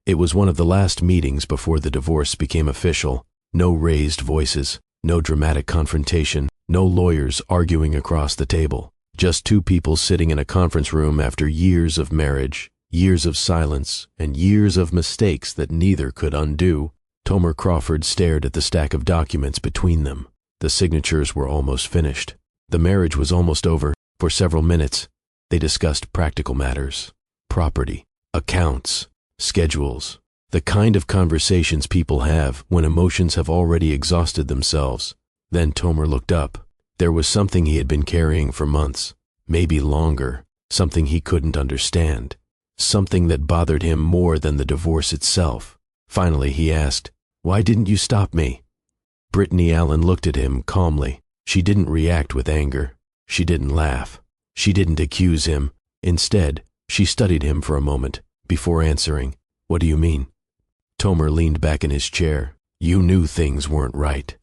It was one of the last meetings before the divorce became official. No raised voices, no dramatic confrontation, no lawyers arguing across the table. Just two people sitting in a conference room after years of marriage, years of silence, and years of mistakes that neither could undo. Tomer Crawford stared at the stack of documents between them. The signatures were almost finished. The marriage was almost over. For several minutes, they discussed practical matters, property, accounts, schedules, the kind of conversations people have when emotions have already exhausted themselves. Then Tomer looked up. There was something he had been carrying for months, maybe longer, something he couldn't understand, something that bothered him more than the divorce itself. Finally, he asked, "Why didn't you stop me?" Brittany Allen looked at him calmly. She didn't react with anger. She didn't laugh. She didn't accuse him. Instead, she studied him for a moment before answering, "What do you mean?" Tomer leaned back in his chair. "You knew things weren't right."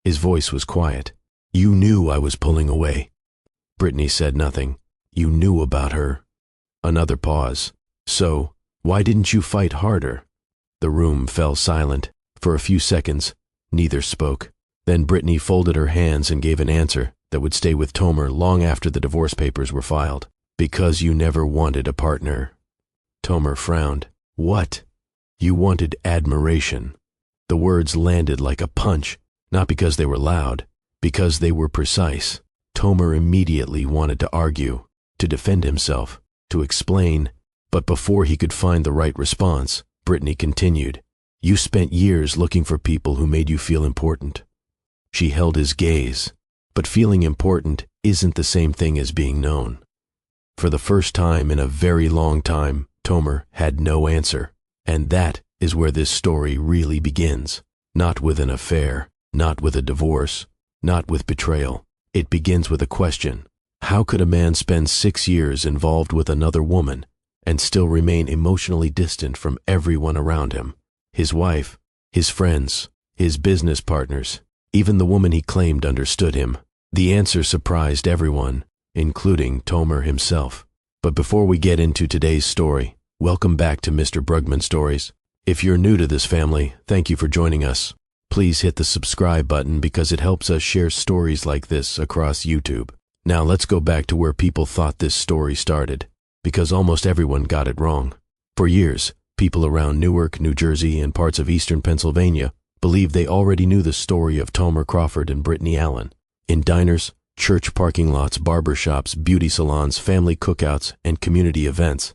His voice was quiet. "You knew I was pulling away." Brittany said nothing. "You knew about her." Another pause. "So, why didn't you fight harder?" The room fell silent. For a few seconds, neither spoke. Then Brittany folded her hands and gave an answer that would stay with Tomer long after the divorce papers were filed. "Because you never wanted a partner." Tomer frowned. "What?" "You wanted admiration." The words landed like a punch, not because they were loud, because they were precise. Tomer immediately wanted to argue, to defend himself, to explain, but before he could find the right response, Brittany continued, "You spent years looking for people who made you feel important." She held his gaze, but feeling important isn't the same thing as being known. For the first time in a very long time, Tomer had no answer, and that is where this story really begins. Not with an affair, not with a divorce, not with betrayal. It begins with a question. How could a man spend 6 years involved with another woman and still remain emotionally distant from everyone around him? His wife, his friends, his business partners, even the woman he claimed understood him. The answer surprised everyone, including Tomer himself. But before we get into today's story, welcome back to Mr. Brugman Stories. If you're new to this family, thank you for joining us. Please hit the subscribe button because it helps us share stories like this across YouTube. Now let's go back to where people thought this story started, because almost everyone got it wrong. For years, people around Newark, New Jersey, and parts of eastern Pennsylvania believed they already knew the story of Tomer Crawford and Brittany Allen. In diners, church parking lots, barber shops, beauty salons, family cookouts, and community events,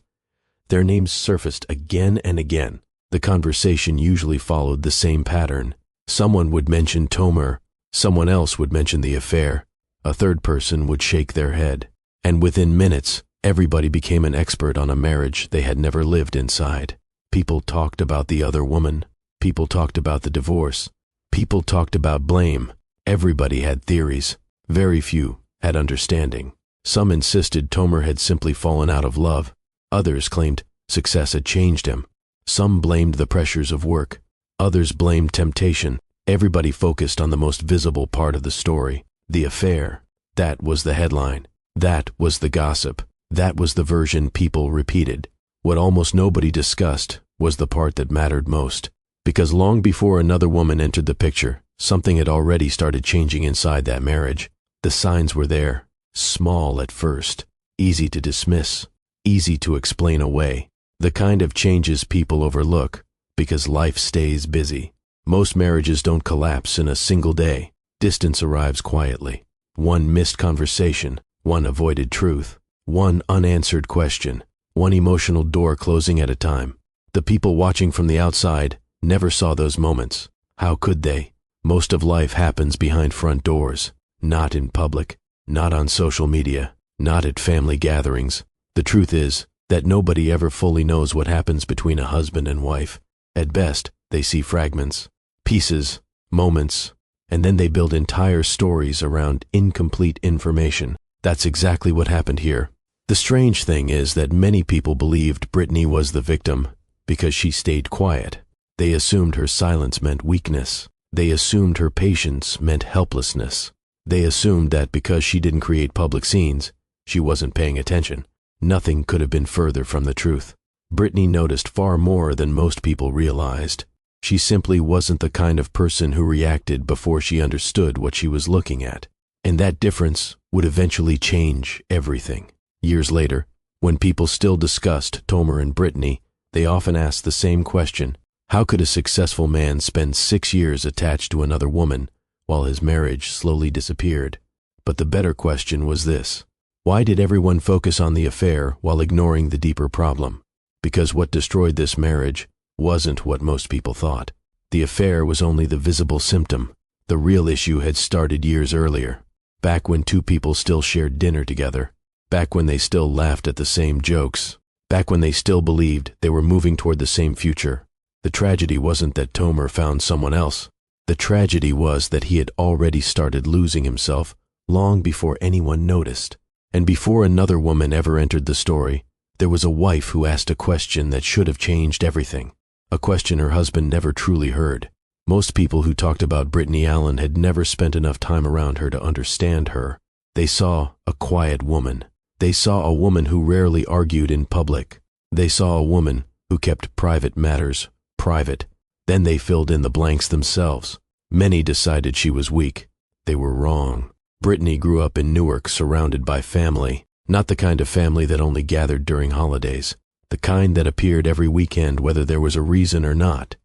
their names surfaced again and again. The conversation usually followed the same pattern. Someone would mention Tomer, someone else would mention the affair, a third person would shake their head, and within minutes, everybody became an expert on a marriage they had never lived inside. People talked about the other woman. People talked about the divorce. People talked about blame. Everybody had theories. Very few had understanding. Some insisted Tomer had simply fallen out of love. Others claimed success had changed him. Some blamed the pressures of work. Others blamed temptation. Everybody focused on the most visible part of the story, the affair. That was the headline. That was the gossip. That was the version people repeated. What almost nobody discussed was the part that mattered most. Because long before another woman entered the picture, something had already started changing inside that marriage. The signs were there, small at first, easy to dismiss, easy to explain away. The kind of changes people overlook because life stays busy. Most marriages don't collapse in a single day. Distance arrives quietly. One missed conversation, one avoided truth, one unanswered question, one emotional door closing at a time. The people watching from the outside never saw those moments. How could they? Most of life happens behind front doors, not in public, not on social media, not at family gatherings. The truth is that nobody ever fully knows what happens between a husband and wife. At best, they see fragments, pieces, moments, and then they build entire stories around incomplete information. That's exactly what happened here. The strange thing is that many people believed Brittany was the victim because she stayed quiet. They assumed her silence meant weakness. They assumed her patience meant helplessness. They assumed that because she didn't create public scenes, she wasn't paying attention. Nothing could have been further from the truth. Brittany noticed far more than most people realized. She simply wasn't the kind of person who reacted before she understood what she was looking at. And that difference would eventually change everything. Years later, when people still discussed Tomer and Brittany, they often asked the same question: how could a successful man spend 6 years attached to another woman while his marriage slowly disappeared? But the better question was this: why did everyone focus on the affair while ignoring the deeper problem? Because what destroyed this marriage wasn't what most people thought. The affair was only the visible symptom. The real issue had started years earlier, back when two people still shared dinner together, back when they still laughed at the same jokes, back when they still believed they were moving toward the same future. The tragedy wasn't that Tomer found someone else. The tragedy was that he had already started losing himself long before anyone noticed. And before another woman ever entered the story, there was a wife who asked a question that should have changed everything. A question her husband never truly heard. Most people who talked about Brittany Allen had never spent enough time around her to understand her. They saw a quiet woman. They saw a woman who rarely argued in public. They saw a woman who kept private matters private. Then they filled in the blanks themselves. Many decided she was weak. They were wrong. Brittany grew up in Newark surrounded by family, not the kind of family that only gathered during holidays, the kind that appeared every weekend whether there was a reason or not.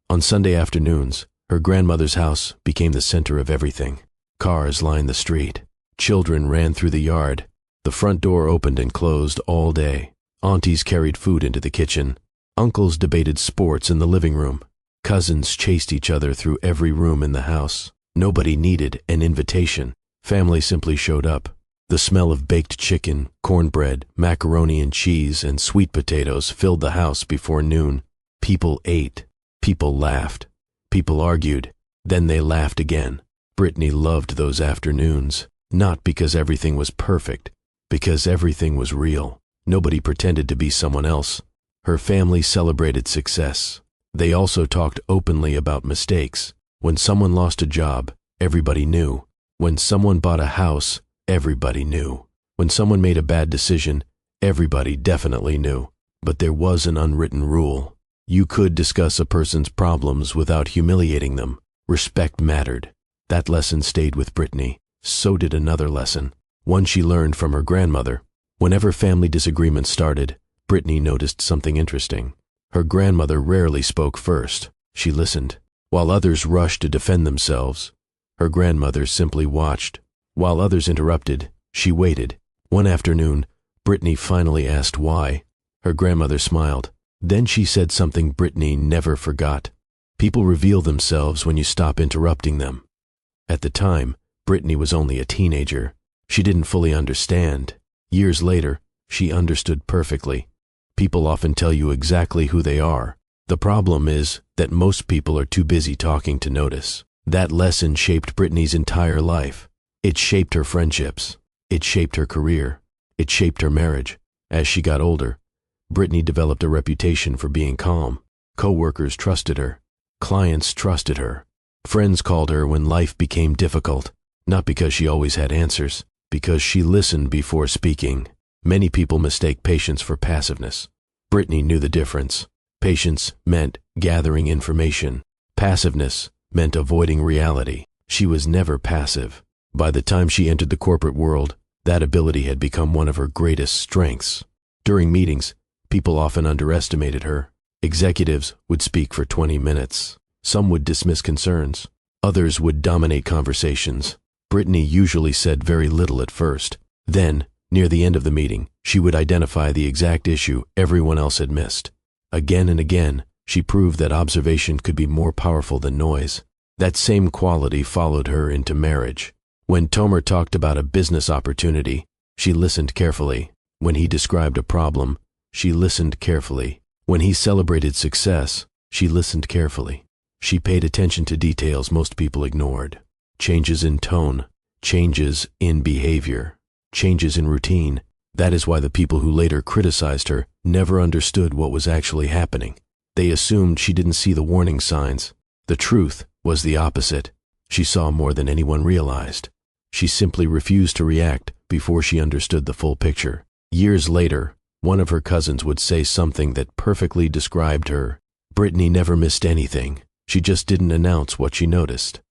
On Sunday afternoons, her grandmother's house became the center of everything. Cars lined the street. Children ran through the yard. The front door opened and closed all day. Aunties carried food into the kitchen. Uncles debated sports in the living room. Cousins chased each other through every room in the house. Nobody needed an invitation. Family simply showed up. The smell of baked chicken, cornbread, macaroni and cheese, and sweet potatoes filled the house before noon. People ate. People laughed. People argued. Then they laughed again. Brittany loved those afternoons, not because everything was perfect, because everything was real. Nobody pretended to be someone else. Her family celebrated success. They also talked openly about mistakes. When someone lost a job, everybody knew. When someone bought a house, everybody knew. When someone made a bad decision, everybody definitely knew. But there was an unwritten rule. You could discuss a person's problems without humiliating them. Respect mattered. That lesson stayed with Brittany. So did another lesson, one she learned from her grandmother. Whenever family disagreements started, Brittany noticed something interesting. Her grandmother rarely spoke first. She listened. While others rushed to defend themselves, her grandmother simply watched. While others interrupted, she waited. One afternoon, Brittany finally asked why. Her grandmother smiled. Then she said something Brittany never forgot. People reveal themselves when you stop interrupting them. At the time, Brittany was only a teenager. She didn't fully understand. Years later, she understood perfectly. People often tell you exactly who they are. The problem is that most people are too busy talking to notice. That lesson shaped Brittany's entire life. It shaped her friendships. It shaped her career. It shaped her marriage. As she got older, Brittany developed a reputation for being calm. Co-workers trusted her. Clients trusted her. Friends called her when life became difficult, not because she always had answers, because she listened before speaking. Many people mistake patience for passiveness. Brittany knew the difference. Patience meant gathering information. Passiveness meant avoiding reality. She was never passive. By the time she entered the corporate world, that ability had become one of her greatest strengths. During meetings, people often underestimated her. Executives would speak for 20 minutes. Some would dismiss concerns. Others would dominate conversations. Brittany usually said very little at first. Then, near the end of the meeting, she would identify the exact issue everyone else had missed. Again and again, she proved that observation could be more powerful than noise. That same quality followed her into marriage. When Tomer talked about a business opportunity, she listened carefully. When he described a problem, she listened carefully. When he celebrated success, she listened carefully. She paid attention to details most people ignored. Changes in tone, changes in behavior, changes in routine. That is why the people who later criticized her never understood what was actually happening. They assumed she didn't see the warning signs. The truth was the opposite. She saw more than anyone realized. She simply refused to react before she understood the full picture. Years later, One of her cousins would say something that perfectly described her. Brittany never missed anything. She just didn't announce what she noticed.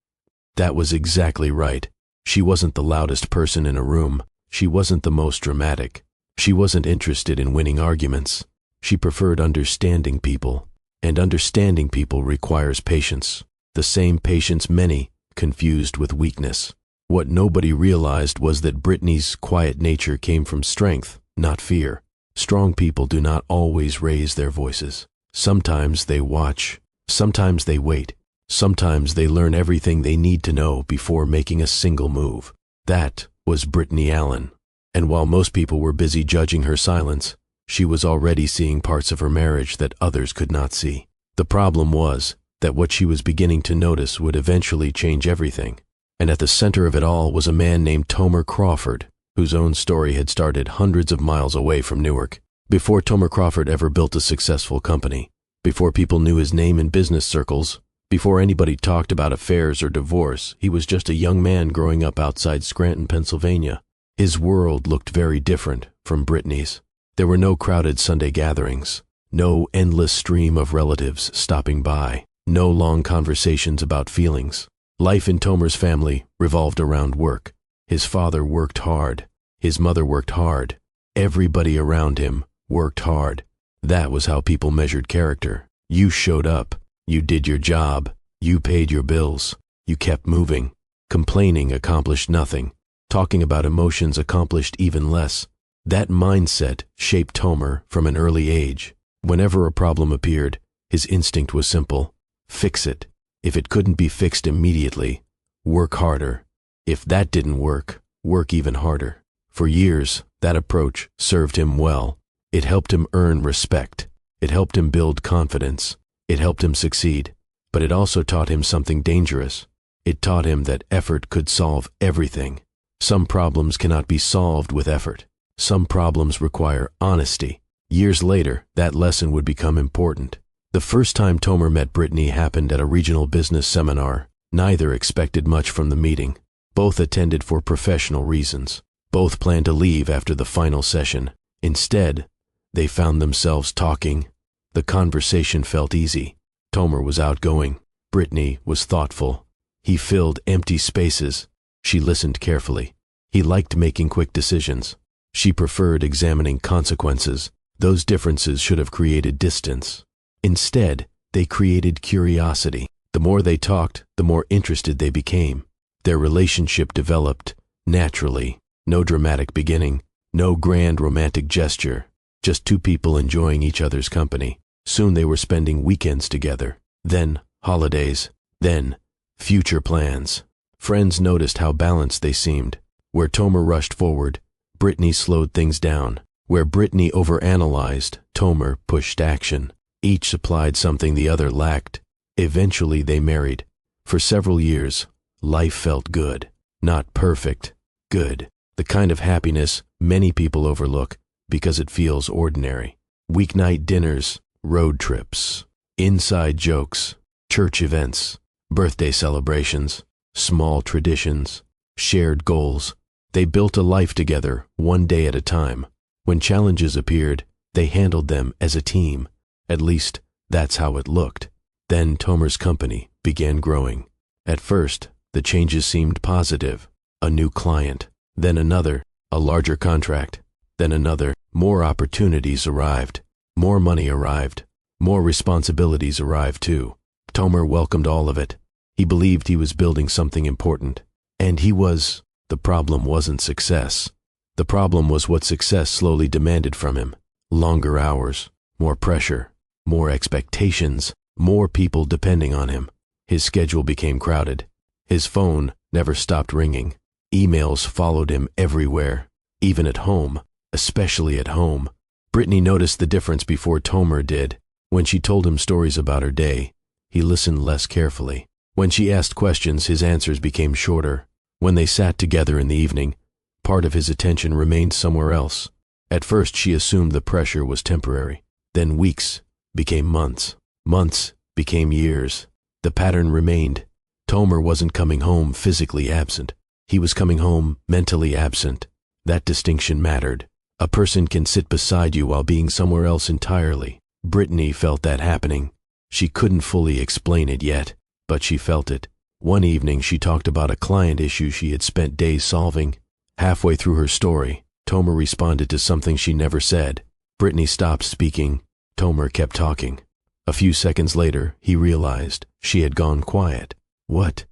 That was exactly right. She wasn't the loudest person in a room. She wasn't the most dramatic. She wasn't interested in winning arguments. She preferred understanding people. And understanding people requires patience. The same patience many confused with weakness. What nobody realized was that Brittany's quiet nature came from strength, not fear. Strong people do not always raise their voices. Sometimes they watch. Sometimes they wait. Sometimes they learn everything they need to know before making a single move. That was Brittany Allen. And while most people were busy judging her silence, she was already seeing parts of her marriage that others could not see. The problem was that what she was beginning to notice would eventually change everything. And at the center of it all was a man named Tomer Crawford, whose own story had started hundreds of miles away from Newark. Before Tomer Crawford ever built a successful company, before people knew his name in business circles, before anybody talked about affairs or divorce, he was just a young man growing up outside Scranton, Pennsylvania. His world looked very different from Brittany's. There were no crowded Sunday gatherings, no endless stream of relatives stopping by, no long conversations about feelings. Life in Tomer's family revolved around work. His father worked hard. His mother worked hard. Everybody around him worked hard. That was how people measured character. You showed up. You did your job. You paid your bills. You kept moving. Complaining accomplished nothing. Talking about emotions accomplished even less. That mindset shaped Tomer from an early age. Whenever a problem appeared, his instinct was simple. Fix it. If it couldn't be fixed immediately, work harder. If that didn't work, work even harder. For years, that approach served him well. It helped him earn respect. It helped him build confidence. It helped him succeed. But it also taught him something dangerous. It taught him that effort could solve everything. Some problems cannot be solved with effort. Some problems require honesty. Years later, that lesson would become important. The first time Tomer met Brittany happened at a regional business seminar. Neither expected much from the meeting. Both attended for professional reasons. Both planned to leave after the final session. Instead, they found themselves talking. The conversation felt easy. Tomer was outgoing. Brittany was thoughtful. He filled empty spaces. She listened carefully. He liked making quick decisions. She preferred examining consequences. Those differences should have created distance. Instead, they created curiosity. The more they talked, the more interested they became. Their relationship developed naturally. No dramatic beginning, no grand romantic gesture, just two people enjoying each other's company. Soon they were spending weekends together, then holidays, then future plans. Friends noticed how balanced they seemed. Where Tomer rushed forward, Brittany slowed things down. Where Brittany overanalyzed, Tomer pushed action. Each supplied something the other lacked. Eventually they married. For several years, life felt good. Not perfect, good. The kind of happiness many people overlook because it feels ordinary. Weeknight dinners, road trips, inside jokes, church events, birthday celebrations, small traditions, shared goals. They built a life together, one day at a time. When challenges appeared, they handled them as a team. At least, that's how it looked. Then Tomer's company began growing. At first, the changes seemed positive. A new client, then another, a larger contract, then another. More opportunities arrived. More money arrived. More responsibilities arrived too. Tomer welcomed all of it. He believed he was building something important. And he was. The problem wasn't success. The problem was what success slowly demanded from him. Longer hours, more pressure, more expectations, more people depending on him. His schedule became crowded. His phone never stopped ringing. Emails followed him everywhere, even at home, especially at home. Brittany noticed the difference before Tomer did. When she told him stories about her day, he listened less carefully. When she asked questions, his answers became shorter. When they sat together in the evening, part of his attention remained somewhere else. At first, she assumed the pressure was temporary. Then weeks became months. Months became years. The pattern remained. Tomer wasn't coming home physically absent. He was coming home mentally absent. That distinction mattered. A person can sit beside you while being somewhere else entirely. Brittany felt that happening. She couldn't fully explain it yet, but she felt it. One evening she talked about a client issue she had spent days solving. Halfway through her story, Tomer responded to something she never said. Brittany stopped speaking. Tomer kept talking. A few seconds later, he realized she had gone quiet. "What?"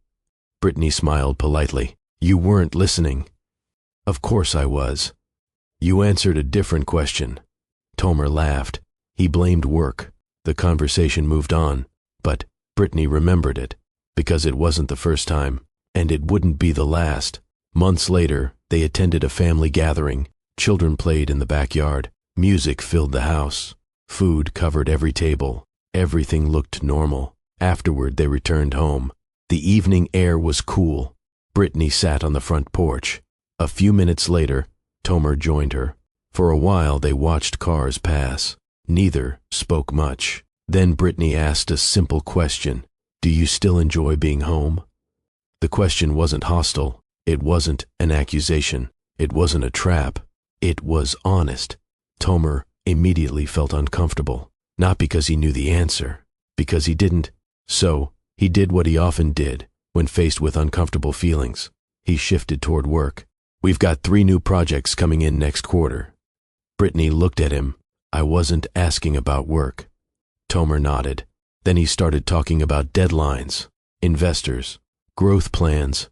Brittany smiled politely. "You weren't listening." "Of course I was." "You answered a different question." Tomer laughed. He blamed work. The conversation moved on, but Brittany remembered it, because it wasn't the first time, and it wouldn't be the last. Months later, they attended a family gathering. Children played in the backyard. Music filled the house. Food covered every table. Everything looked normal. Afterward, they returned home. The evening air was cool. Brittany sat on the front porch. A few minutes later, Tomer joined her. For a while, they watched cars pass. Neither spoke much. Then Brittany asked a simple question. "Do you still enjoy being home?" The question wasn't hostile. It wasn't an accusation. It wasn't a trap. It was honest. Tomer immediately felt uncomfortable, not because he knew the answer, because he didn't. So, he did what he often did when faced with uncomfortable feelings. He shifted toward work. "We've got 3 new projects coming in next quarter." Brittany looked at him. "I wasn't asking about work." Tomer nodded. Then he started talking about deadlines, investors, growth plans,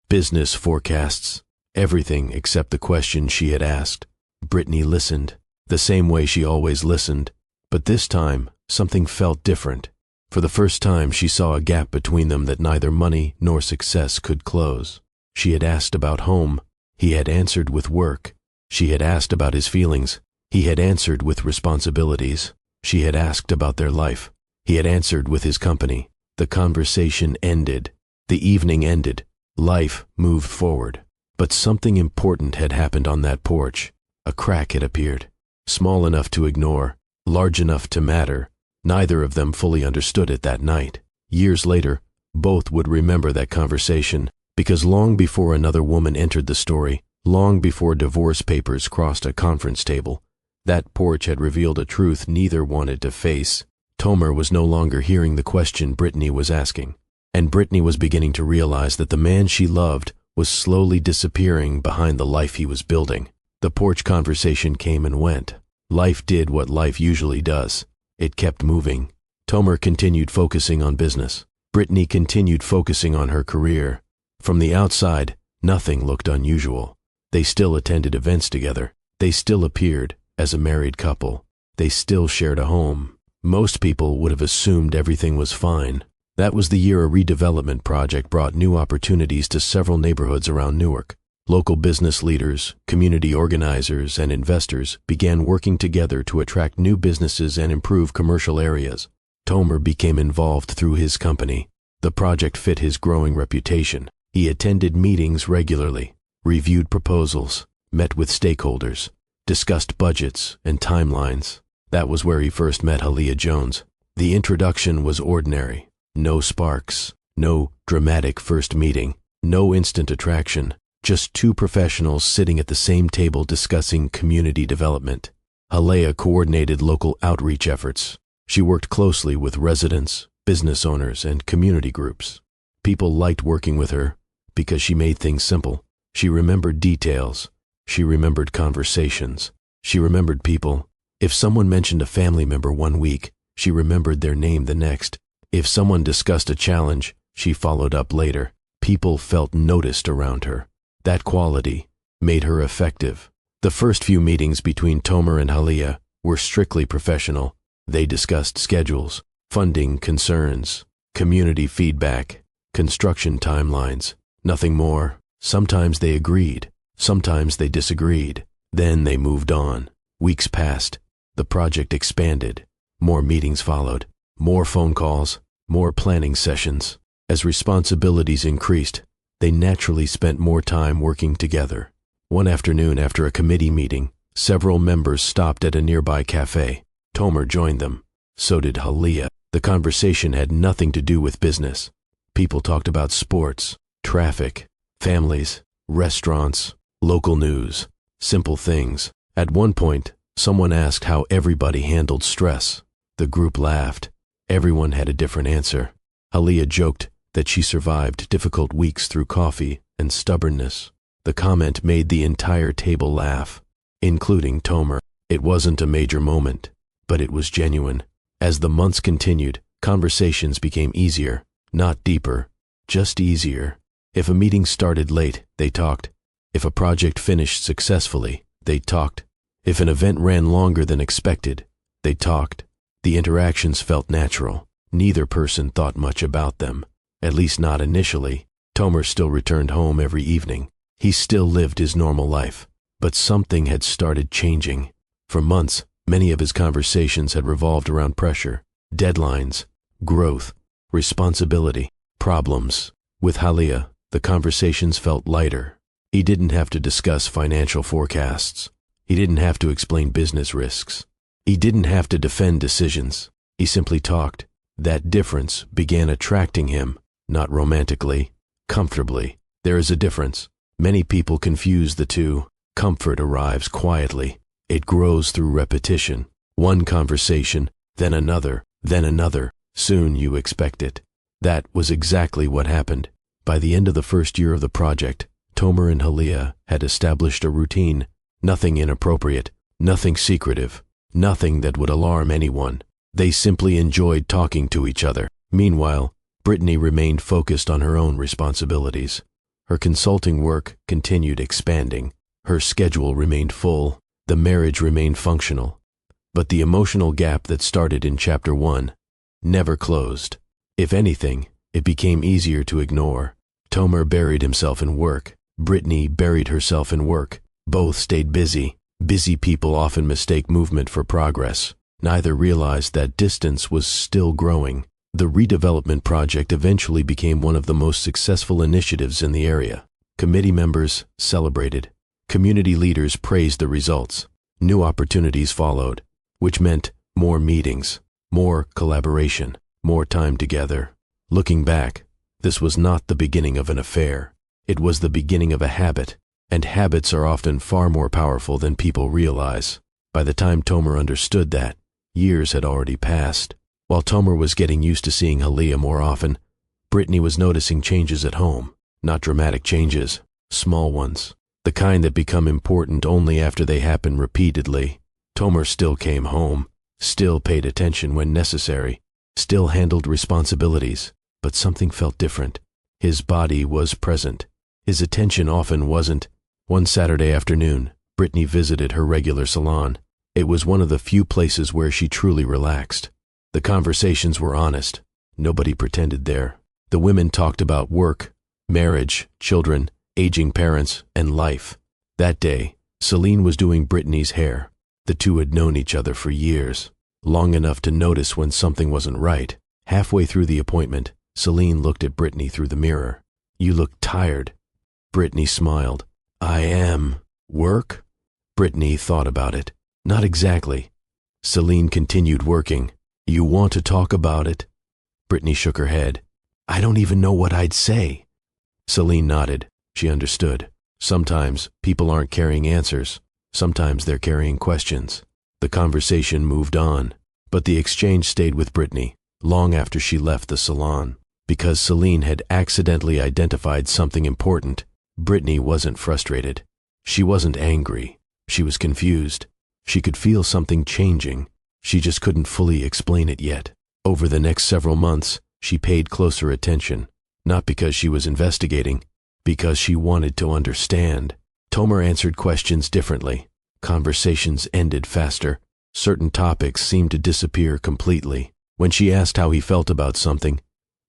business forecasts, everything except the question she had asked. Brittany listened, the same way she always listened, but this time something felt different. For the first time she saw a gap between them that neither money nor success could close. She had asked about home. He had answered with work. She had asked about his feelings. He had answered with responsibilities. She had asked about their life. He had answered with his company. The conversation ended. The evening ended. Life moved forward. But something important had happened on that porch. A crack had appeared. Small enough to ignore, large enough to matter. Neither of them fully understood it that night. Years later, both would remember that conversation, because long before another woman entered the story, long before divorce papers crossed a conference table, that porch had revealed a truth neither wanted to face. Tomer was no longer hearing the question Brittany was asking, and Brittany was beginning to realize that the man she loved was slowly disappearing behind the life he was building. The porch conversation came and went. Life did what life usually does. It kept moving. Tomer continued focusing on business. Brittany continued focusing on her career. From the outside, nothing looked unusual. They still attended events together. They still appeared as a married couple. They still shared a home. Most people would have assumed everything was fine. That was the year a redevelopment project brought new opportunities to several neighborhoods around Newark. Local business leaders, community organizers, and investors began working together to attract new businesses and improve commercial areas. Tomer became involved through his company. The project fit his growing reputation. He attended meetings regularly, reviewed proposals, met with stakeholders, discussed budgets and timelines. That was where he first met Halia Jones. The introduction was ordinary. No sparks, no dramatic first meeting, no instant attraction. Just 2 professionals sitting at the same table discussing community development. Halia coordinated local outreach efforts. She worked closely with residents, business owners, and community groups. People liked working with her because she made things simple. She remembered details. She remembered conversations. She remembered people. If someone mentioned a family member one week, she remembered their name the next. If someone discussed a challenge, she followed up later. People felt noticed around her. That quality made her effective. The first few meetings between Tomer and Halia were strictly professional. They discussed schedules, funding concerns, community feedback, construction timelines, nothing more. Sometimes they agreed, sometimes they disagreed. Then they moved on. Weeks passed. The project expanded. More meetings followed, more phone calls, more planning sessions. As responsibilities increased, they naturally spent more time working together. One afternoon after a committee meeting, several members stopped at a nearby cafe. Tomer joined them. So did Halia. The conversation had nothing to do with business. People talked about sports, traffic, families, restaurants, local news, simple things. At one point, someone asked how everybody handled stress. The group laughed. Everyone had a different answer. Halia joked that she survived difficult weeks through coffee and stubbornness. The comment made the entire table laugh, including Tomer. It wasn't a major moment, but it was genuine. As the months continued, conversations became easier, not deeper, just easier. If a meeting started late, they talked. If a project finished successfully, they talked. If an event ran longer than expected, they talked. The interactions felt natural. Neither person thought much about them, at least not initially. Tomer still returned home every evening. He still lived his normal life, but something had started changing. For months, many of his conversations had revolved around pressure, deadlines, growth, responsibility, problems. With Halia, the conversations felt lighter. He didn't have to discuss financial forecasts. He didn't have to explain business risks. He didn't have to defend decisions. He simply talked. That difference began attracting him, not romantically, comfortably. There is a difference. Many people confuse the two. Comfort arrives quietly. It grows through repetition. One conversation, then another, then another. Soon you expect it. That was exactly what happened. By the end of the first year of the project, Tomer and Halia had established a routine. Nothing inappropriate, nothing secretive, nothing that would alarm anyone. They simply enjoyed talking to each other. Meanwhile, Brittany remained focused on her own responsibilities. Her consulting work continued expanding. Her schedule remained full. The marriage remained functional. But the emotional gap that started in Chapter 1 never closed. If anything, it became easier to ignore. Tomer buried himself in work. Brittany buried herself in work. Both stayed busy. Busy people often mistake movement for progress. Neither realized that distance was still growing. The redevelopment project eventually became one of the most successful initiatives in the area. Committee members celebrated. Community leaders praised the results. New opportunities followed, which meant more meetings, more collaboration, more time together. Looking back, this was not the beginning of an affair. It was the beginning of a habit, and habits are often far more powerful than people realize. By the time Tomer understood that, years had already passed. While Tomer was getting used to seeing Halia more often, Brittany was noticing changes at home. Not dramatic changes, small ones. The kind that become important only after they happen repeatedly. Tomer still came home, still paid attention when necessary, still handled responsibilities, but something felt different. His body was present. His attention often wasn't. One Saturday afternoon, Brittany visited her regular salon. It was one of the few places where she truly relaxed. The conversations were honest. Nobody pretended there. The women talked about work, marriage, children, aging parents, and life. That day, Celine was doing Brittany's hair. The two had known each other for years, long enough to notice when something wasn't right. Halfway through the appointment, Celine looked at Brittany through the mirror. "You look tired." Brittany smiled. "I am. Work?" Brittany thought about it. "Not exactly." Celine continued working. "You want to talk about it?" Brittany shook her head. "I don't even know what I'd say." Celine nodded. She understood. Sometimes people aren't carrying answers. Sometimes they're carrying questions. The conversation moved on, but the exchange stayed with Brittany long after she left the salon. Because Celine had accidentally identified something important, Brittany wasn't frustrated. She wasn't angry. She was confused. She could feel something changing. She just couldn't fully explain it yet. Over the next several months, she paid closer attention, not because she was investigating, because she wanted to understand. Tomer answered questions differently. Conversations ended faster. Certain topics seemed to disappear completely. When she asked how he felt about something,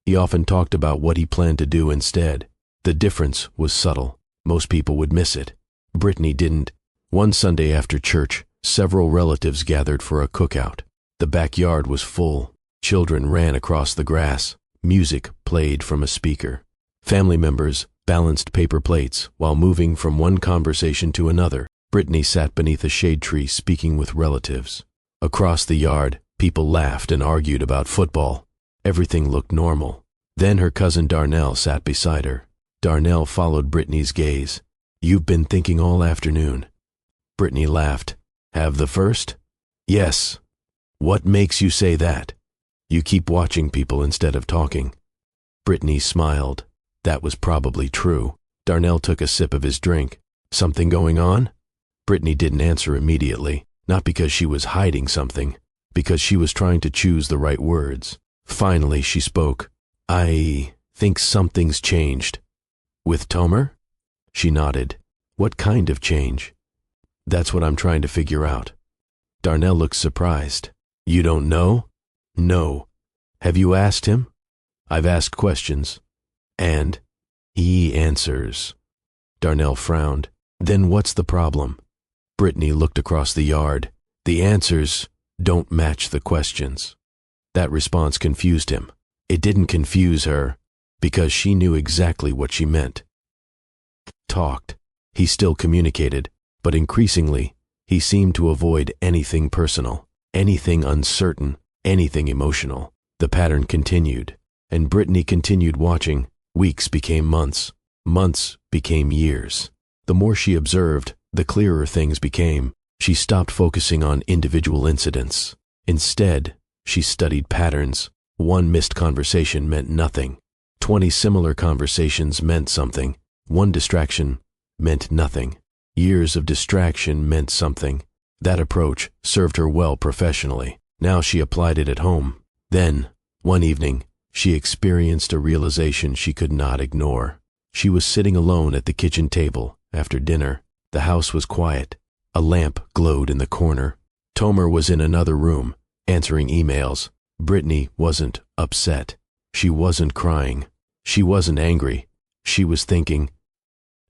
he often talked about what he planned to do instead. The difference was subtle. Most people would miss it. Brittany didn't. One Sunday after church, several relatives gathered for a cookout. The backyard was full. Children ran across the grass. Music played from a speaker. Family members balanced paper plates while moving from one conversation to another. Brittany sat beneath a shade tree speaking with relatives. Across the yard, people laughed and argued about football. Everything looked normal. Then her cousin Darnell sat beside her. Darnell followed Brittany's gaze. "You've been thinking all afternoon." Brittany laughed. Have the first? Yes. What makes you say that? You keep watching people instead of talking. Brittany smiled. That was probably true. Darnell took a sip of his drink. Something going on? Brittany didn't answer immediately, not because she was hiding something, because she was trying to choose the right words. Finally, she spoke. I think something's changed. With Tomer? She nodded. What kind of change? That's what I'm trying to figure out. Darnell looked surprised. You don't know? No. Have you asked him? I've asked questions. And? He answers. Darnell frowned. Then what's the problem? Brittany looked across the yard. The answers don't match the questions. That response confused him. It didn't confuse her, because she knew exactly what she meant. Talked. He still communicated, but increasingly, he seemed to avoid anything personal, anything uncertain, anything emotional. The pattern continued, and Brittany continued watching. Weeks became months. Months became years. The more she observed, the clearer things became. She stopped focusing on individual incidents. Instead, she studied patterns. One missed conversation meant nothing. 20 similar conversations meant something. One distraction meant nothing. Years of distraction meant something. That approach served her well professionally. Now she applied it at home. Then, one evening, she experienced a realization she could not ignore. She was sitting alone at the kitchen table after dinner. The house was quiet. A lamp glowed in the corner. Tomer was in another room, answering emails. Brittany wasn't upset. She wasn't crying. She wasn't angry. She was thinking.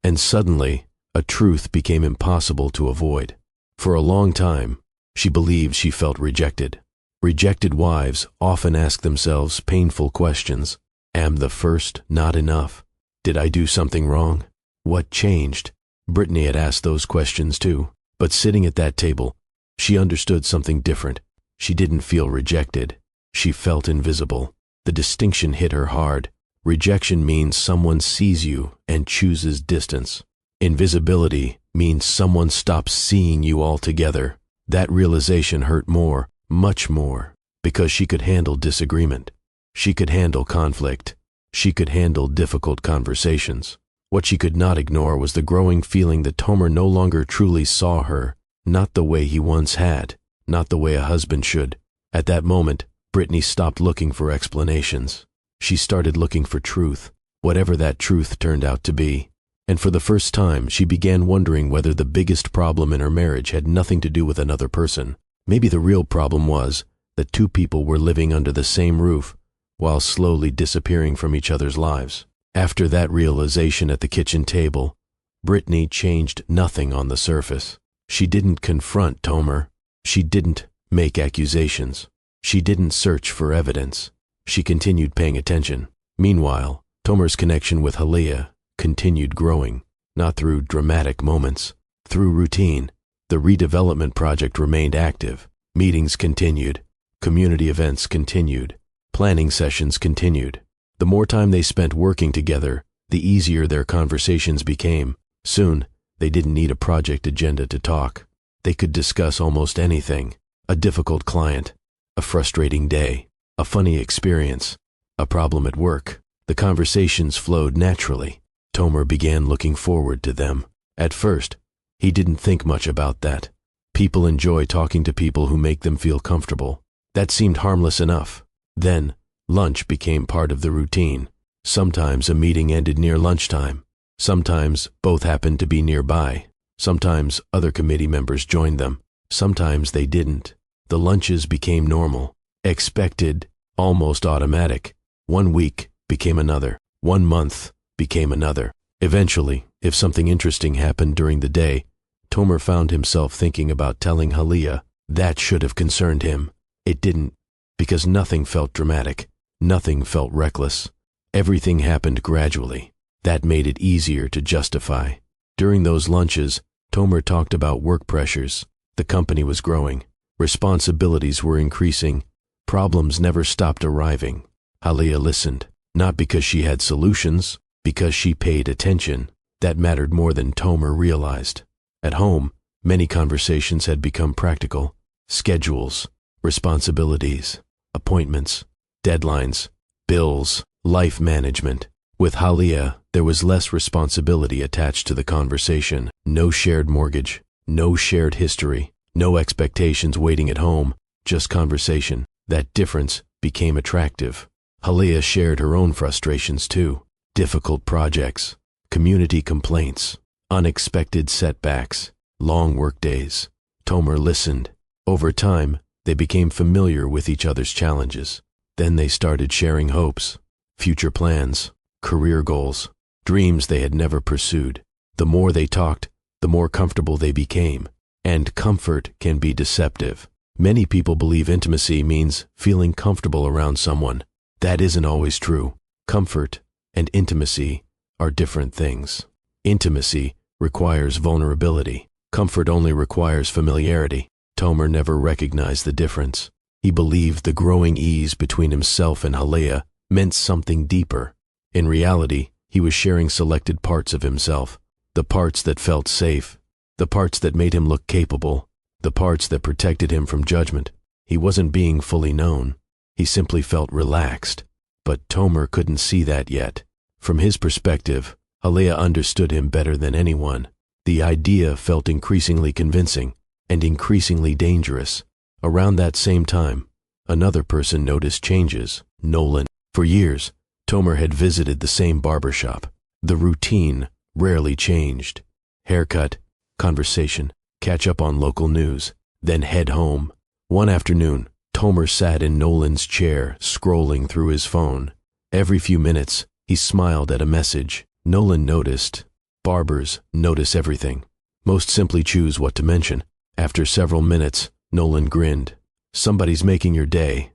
And suddenly, a truth became impossible to avoid. For a long time, she believed she felt rejected. Rejected wives often ask themselves painful questions. Am the first not enough? Did I do something wrong? What changed? Brittany had asked those questions too, but sitting at that table, she understood something different. She didn't feel rejected. She felt invisible. The distinction hit her hard. Rejection means someone sees you and chooses distance. Invisibility means someone stops seeing you altogether. That realization hurt more, much more, because she could handle disagreement. She could handle conflict. She could handle difficult conversations. What she could not ignore was the growing feeling that Tomer no longer truly saw her, not the way he once had, not the way a husband should. At that moment, Brittany stopped looking for explanations. She started looking for truth, whatever that truth turned out to be. And for the first time, she began wondering whether the biggest problem in her marriage had nothing to do with another person. Maybe the real problem was that two people were living under the same roof while slowly disappearing from each other's lives. After that realization at the kitchen table, Brittany changed nothing on the surface. She didn't confront Tomer. She didn't make accusations. She didn't search for evidence. She continued paying attention. Meanwhile, Tomer's connection with Halia continued growing, not through dramatic moments, through routine. The redevelopment project remained active. Meetings continued. Community events continued. Planning sessions continued. The more time they spent working together, the easier their conversations became. Soon, they didn't need a project agenda to talk. They could discuss almost anything. A difficult client, a frustrating day, a funny experience, a problem at work. The conversations flowed naturally. Tomer began looking forward to them. At first, he didn't think much about that. People enjoy talking to people who make them feel comfortable. That seemed harmless enough. Then, lunch became part of the routine. Sometimes a meeting ended near lunchtime. Sometimes both happened to be nearby. Sometimes other committee members joined them. Sometimes they didn't. The lunches became normal, expected, almost automatic. 1 week became another. 1 month became another. Eventually, if something interesting happened during the day, Tomer found himself thinking about telling Halia. That should have concerned him. It didn't, because nothing felt dramatic. Nothing felt reckless. Everything happened gradually. That made it easier to justify. During those lunches, Tomer talked about work pressures. The company was growing. Responsibilities were increasing. Problems never stopped arriving. Halia listened, not because she had solutions, because she paid attention. That mattered more than Tomer realized. At home, Many conversations had become practical. Schedules, responsibilities, appointments, deadlines, bills, life management. With Halia, there was less responsibility attached to the conversation. No shared mortgage, no shared history, no expectations waiting at home, just conversation. That difference became attractive. Halia shared her own frustrations too. Difficult projects, community complaints, unexpected setbacks, long workdays. Tomer listened. Over time, they became familiar with each other's challenges. Then they started sharing hopes, future plans, career goals, dreams they had never pursued. The more they talked, the more comfortable they became. And comfort can be deceptive. Many people believe intimacy means feeling comfortable around someone. That isn't always true. Comfort and intimacy are different things. Intimacy requires vulnerability. Comfort only requires familiarity. Tomer never recognized the difference. He believed the growing ease between himself and Halia meant something deeper. In reality, he was sharing selected parts of himself, the parts that felt safe, the parts that made him look capable, the parts that protected him from judgment. He wasn't being fully known. He simply felt relaxed. But Tomer couldn't see that yet. From his perspective, Halia understood him better than anyone. The idea felt increasingly convincing and increasingly dangerous. Around that same time, another person noticed changes, Nolan. For years, Tomer had visited the same barbershop. The routine rarely changed. Haircut, conversation, catch up on local news, then head home. One afternoon, Tomer sat in Nolan's chair, scrolling through his phone. Every few minutes, he smiled at a message. Nolan noticed. Barbers notice everything. Most simply choose what to mention. After several minutes, Nolan grinned. Somebody's making your day.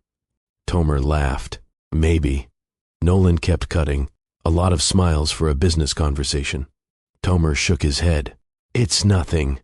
Tomer laughed. Maybe. Nolan kept cutting. A lot of smiles for a business conversation. Tomer shook his head. It's nothing.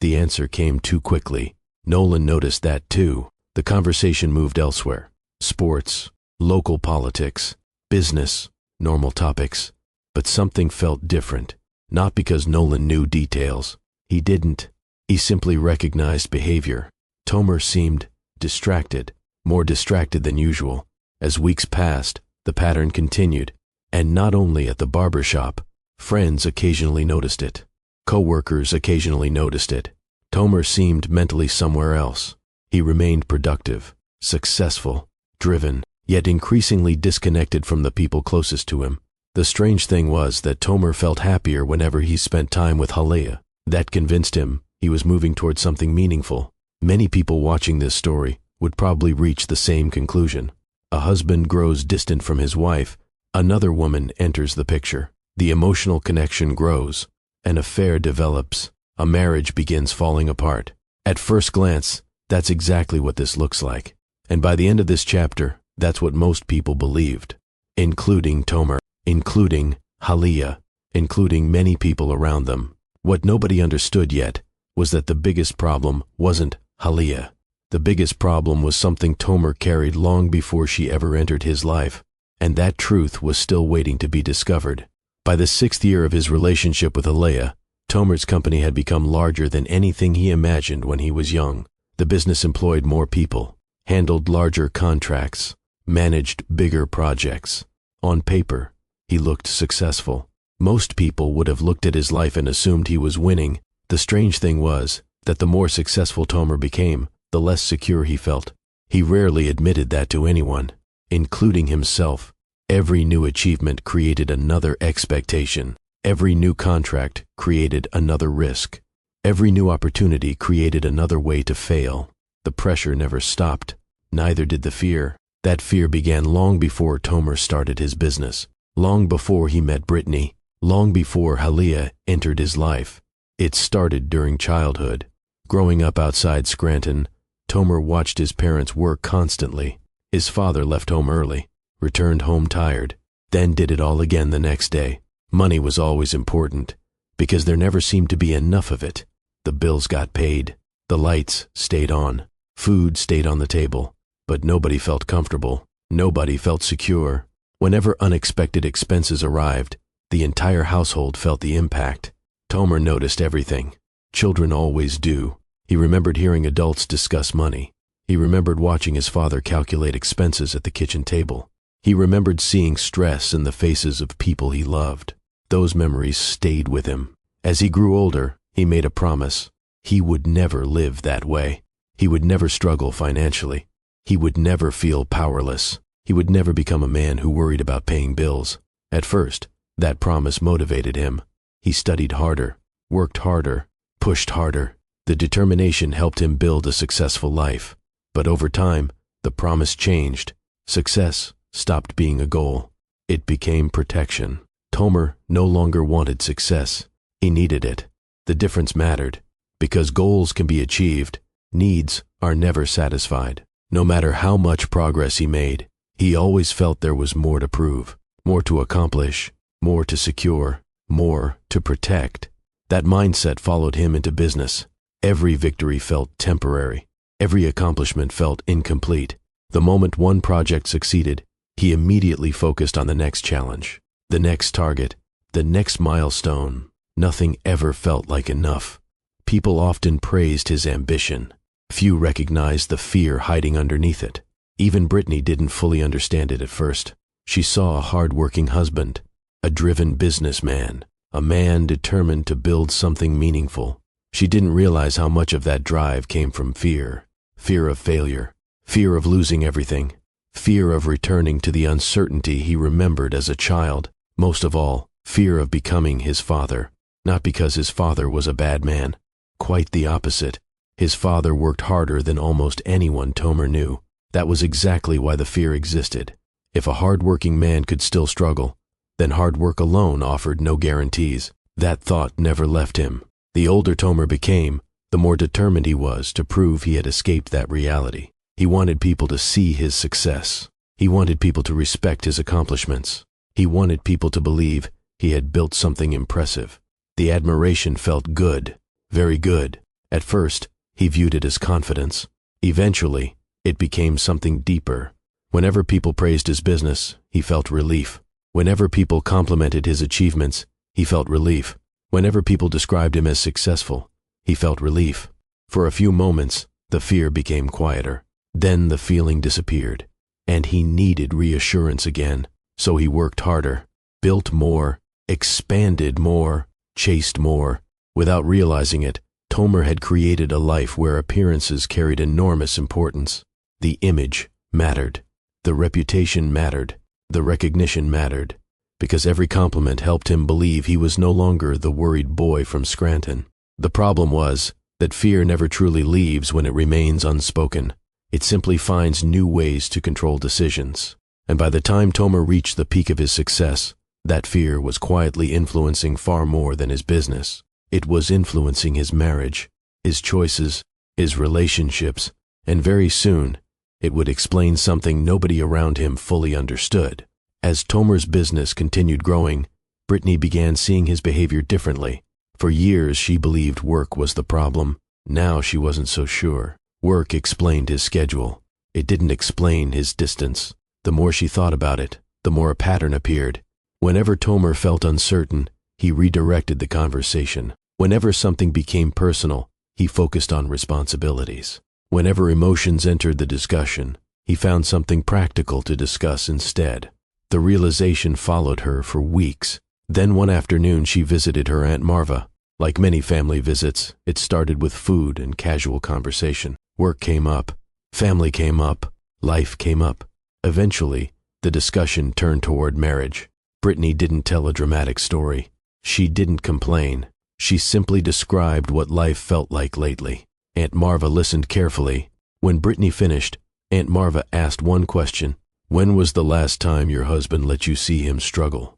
The answer came too quickly. Nolan noticed that too. The conversation moved elsewhere. Sports, local politics, business, normal topics. But something felt different. Not because Nolan knew details. He didn't. He simply recognized behavior. Tomer seemed distracted, more distracted than usual. As weeks passed, the pattern continued. And not only at the barber shop. Friends occasionally noticed it. Co-workers occasionally noticed it. Tomer seemed mentally somewhere else. He remained productive, successful, driven, yet increasingly disconnected from the people closest to him. The strange thing was that Tomer felt happier whenever he spent time with Halia. That convinced him he was moving towards something meaningful. Many people watching this story would probably reach the same conclusion. A husband grows distant from his wife. Another woman enters the picture. The emotional connection grows. An affair develops. A marriage begins falling apart. At first glance, that's exactly what this looks like. And by the end of this chapter, that's what most people believed. Including Tomer, including Halia, including many people around them. What nobody understood yet was that the biggest problem wasn't Halia. The biggest problem was something Tomer carried long before she ever entered his life. And that truth was still waiting to be discovered. By the 6th year of his relationship with Halia, Tomer's company had become larger than anything he imagined when he was young. The business employed more people, handled larger contracts, managed bigger projects. On paper, he looked successful. Most people would have looked at his life and assumed he was winning. The strange thing was that the more successful Tomer became, the less secure he felt. He rarely admitted that to anyone, including himself. Every new achievement created another expectation. Every new contract created another risk. Every new opportunity created another way to fail. The pressure never stopped. Neither did the fear. That fear began long before Tomer started his business, long before he met Brittany, long before Halia entered his life. It started during childhood. Growing up outside Scranton, Tomer watched his parents work constantly. His father left home early, returned home tired, then did it all again the next day. Money was always important, because there never seemed to be enough of it. The bills got paid, the lights stayed on, food stayed on the table, but nobody felt comfortable. Nobody felt secure. Whenever unexpected expenses arrived, the entire household felt the impact. Tomer noticed everything. Children always do. He remembered hearing adults discuss money. He remembered watching his father calculate expenses at the kitchen table. He remembered seeing stress in the faces of people he loved. Those memories stayed with him. As he grew older, he made a promise. He would never live that way. He would never struggle financially. He would never feel powerless. He would never become a man who worried about paying bills. At first, that promise motivated him. He studied harder, worked harder, pushed harder. The determination helped him build a successful life. But over time, the promise changed. Success stopped being a goal. It became protection. Tomer no longer wanted success. He needed it. The difference mattered. Because goals can be achieved, needs are never satisfied. No matter how much progress he made, he always felt there was more to prove, more to accomplish, more to secure, more to protect. That mindset followed him into business. Every victory felt temporary. Every accomplishment felt incomplete. The moment one project succeeded, he immediately focused on the next challenge, the next target, the next milestone. Nothing ever felt like enough. People often praised his ambition. Few recognized the fear hiding underneath it. Even Brittany didn't fully understand it at first. She saw a hard-working husband, a driven businessman, a man determined to build something meaningful. She didn't realize how much of that drive came from fear. Fear of failure, fear of losing everything, fear of returning to the uncertainty he remembered as a child. Most of all, fear of becoming his father. Not because his father was a bad man. Quite the opposite. His father worked harder than almost anyone Tomer knew. That was exactly why the fear existed. If a hard-working man could still struggle, then hard work alone offered no guarantees. That thought never left him. The older Tomer became, the more determined he was to prove he had escaped that reality. He wanted people to see his success. He wanted people to respect his accomplishments. He wanted people to believe he had built something impressive. The admiration felt good, very good. At first, he viewed it as confidence. Eventually, it became something deeper. Whenever people praised his business, he felt relief. Whenever people complimented his achievements, he felt relief. Whenever people described him as successful, he felt relief. For a few moments, the fear became quieter. Then the feeling disappeared, and he needed reassurance again. So he worked harder, built more, expanded more, chased more. Without realizing it, Tomer had created a life where appearances carried enormous importance. The image mattered. The reputation mattered. The recognition mattered. Because every compliment helped him believe he was no longer the worried boy from Scranton. The problem was that fear never truly leaves when it remains unspoken. It simply finds new ways to control decisions. And by the time Tomer reached the peak of his success, that fear was quietly influencing far more than his business. It was influencing his marriage, his choices, his relationships, and very soon, it would explain something nobody around him fully understood. As Tomer's business continued growing, Brittany began seeing his behavior differently. For years, she believed work was the problem. Now she wasn't so sure. Work explained his schedule. It didn't explain his distance. The more she thought about it, the more a pattern appeared. Whenever Tomer felt uncertain, he redirected the conversation. Whenever something became personal, he focused on responsibilities. Whenever emotions entered the discussion, he found something practical to discuss instead. The realization followed her for weeks. Then one afternoon she visited her Aunt Marva. Like many family visits, it started with food and casual conversation. Work came up, family came up, life came up. Eventually, the discussion turned toward marriage. Brittany didn't tell a dramatic story. She didn't complain. She simply described what life felt like lately. Aunt Marva listened carefully. When Brittany finished, Aunt Marva asked one question. When was the last time your husband let you see him struggle?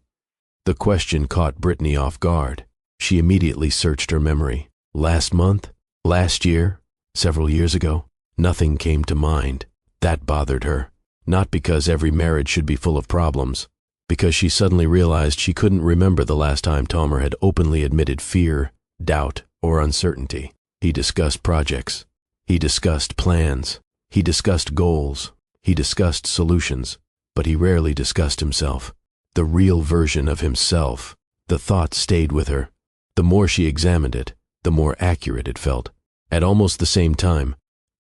The question caught Brittany off guard. She immediately searched her memory. Last month? Last year? Several years ago? Nothing came to mind. That bothered her. Not because every marriage should be full of problems, because she suddenly realized she couldn't remember the last time Tomer had openly admitted fear, doubt, or uncertainty. He discussed projects. He discussed plans. He discussed goals. He discussed solutions. But he rarely discussed himself. The real version of himself. The thought stayed with her. The more she examined it, the more accurate it felt. At almost the same time,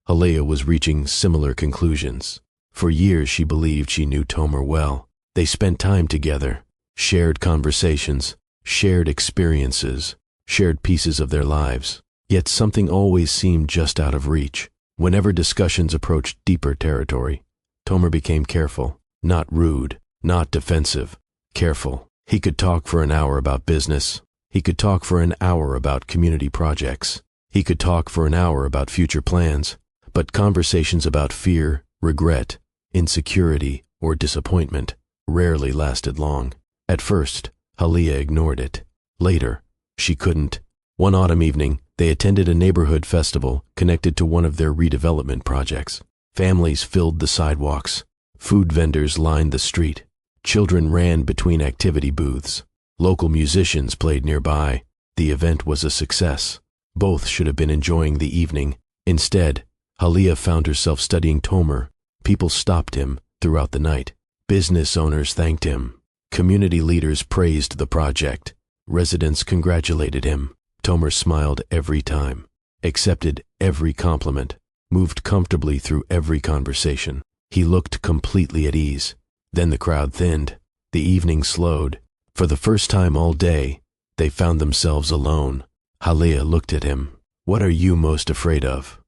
Halea was reaching similar conclusions. For years she believed she knew Tomer well. They spent time together, shared conversations, shared experiences, shared pieces of their lives. Yet something always seemed just out of reach. Whenever discussions approached deeper territory, Tomer became careful, not rude, not defensive, careful. He could talk for an hour about business. He could talk for an hour about community projects. He could talk for an hour about future plans, but conversations about fear, regret, insecurity, or disappointment rarely lasted long. At first, Halea ignored it. Later, she couldn't. One autumn evening, they attended a neighborhood festival connected to one of their redevelopment projects. Families filled the sidewalks. Food vendors lined the street. Children ran between activity booths. Local musicians played nearby. The event was a success. Both should have been enjoying the evening. Instead, Halea found herself studying Tomer. People stopped him throughout the night. Business owners thanked him. Community leaders praised the project. Residents congratulated him. Tomer smiled every time, accepted every compliment, moved comfortably through every conversation. He looked completely at ease. Then the crowd thinned. The evening slowed. For the first time all day, they found themselves alone. Halea looked at him. "What are you most afraid of?"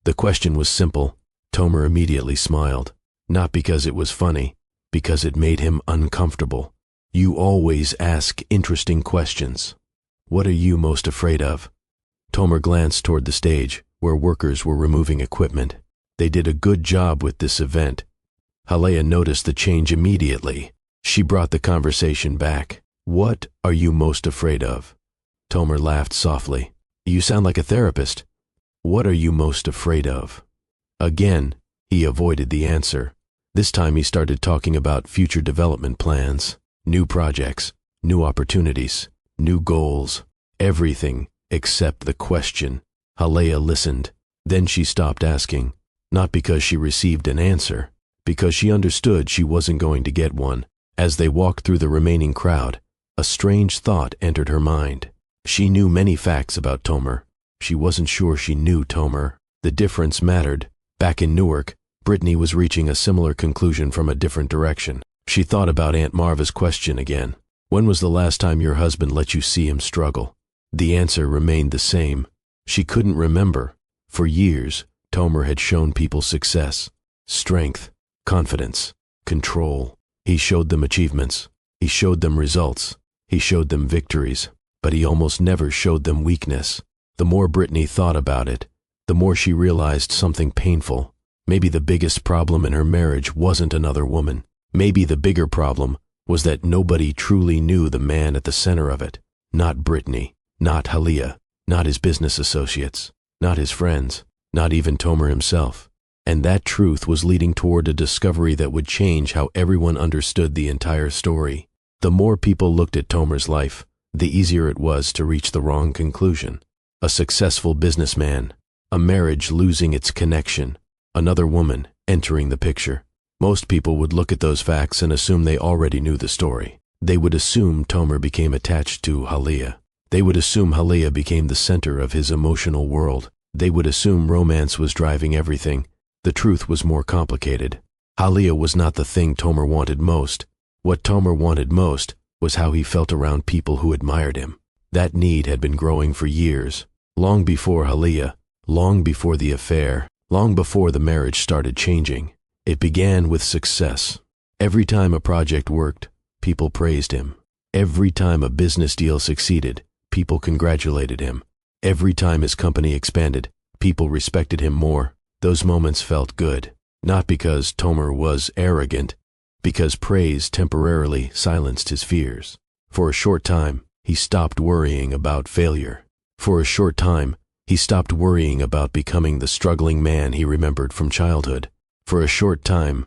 The question was simple. Tomer immediately smiled. Not because it was funny, because it made him uncomfortable. "You always ask interesting questions. What are you most afraid of?" Tomer glanced toward the stage, where workers were removing equipment. They did a good job with this event. Halea noticed the change immediately. She brought the conversation back. "What are you most afraid of?" Tomer laughed softly. "You sound like a therapist. What are you most afraid of?" Again, he avoided the answer. This time he started talking about future development plans, new projects, new opportunities, new goals, everything except the question. Halea listened. Then she stopped asking, not because she received an answer, because she understood she wasn't going to get one. As they walked through the remaining crowd, a strange thought entered her mind. She knew many facts about Tomer. She wasn't sure she knew Tomer. The difference mattered. Back in Newark, Brittany was reaching a similar conclusion from a different direction. She thought about Aunt Marva's question again. "When was the last time your husband let you see him struggle?" The answer remained the same. She couldn't remember. For years, Tomer had shown people success, strength, confidence, control. He showed them achievements. He showed them results. He showed them victories. But he almost never showed them weakness. The more Brittany thought about it, the more she realized something painful. Maybe the biggest problem in her marriage wasn't another woman. Maybe the bigger problem was that nobody truly knew the man at the center of it. Not Brittany, not Halea, not his business associates, not his friends, not even Tomer himself. And that truth was leading toward a discovery that would change how everyone understood the entire story. The more people looked at Tomer's life, the easier it was to reach the wrong conclusion. A successful businessman, a marriage losing its connection, another woman entering the picture. Most people would look at those facts and assume they already knew the story. They would assume Tomer became attached to Halea. They would assume Halea became the center of his emotional world. They would assume romance was driving everything. The truth was more complicated. Halea was not the thing Tomer wanted most. What Tomer wanted most was how he felt around people who admired him. That need had been growing for years, long before Halea, long before the affair, long before the marriage started changing. It began with success. Every time a project worked, people praised him. Every time a business deal succeeded, people congratulated him. Every time his company expanded, people respected him more. Those moments felt good, not because Tomer was arrogant, because praise temporarily silenced his fears. For a short time, he stopped worrying about failure. For a short time, he stopped worrying about becoming the struggling man he remembered from childhood. For a short time,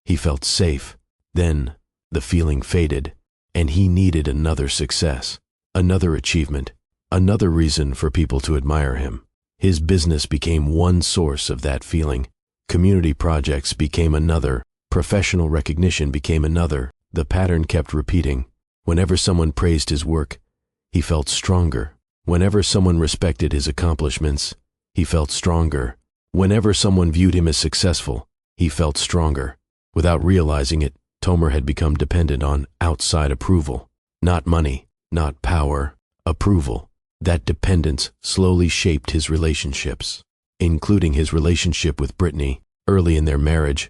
he felt safe. Then, the feeling faded, and he needed another success, another achievement, another reason for people to admire him. His business became one source of that feeling. Community projects became another. Professional recognition became another. The pattern kept repeating. Whenever someone praised his work, he felt stronger, Whenever someone respected his accomplishments, he felt stronger. Whenever someone viewed him as successful, he felt stronger. Without realizing it, Tomer had become dependent on outside approval. Not money, not power, approval. That dependence slowly shaped his relationships, including his relationship with Brittany. Early in their marriage,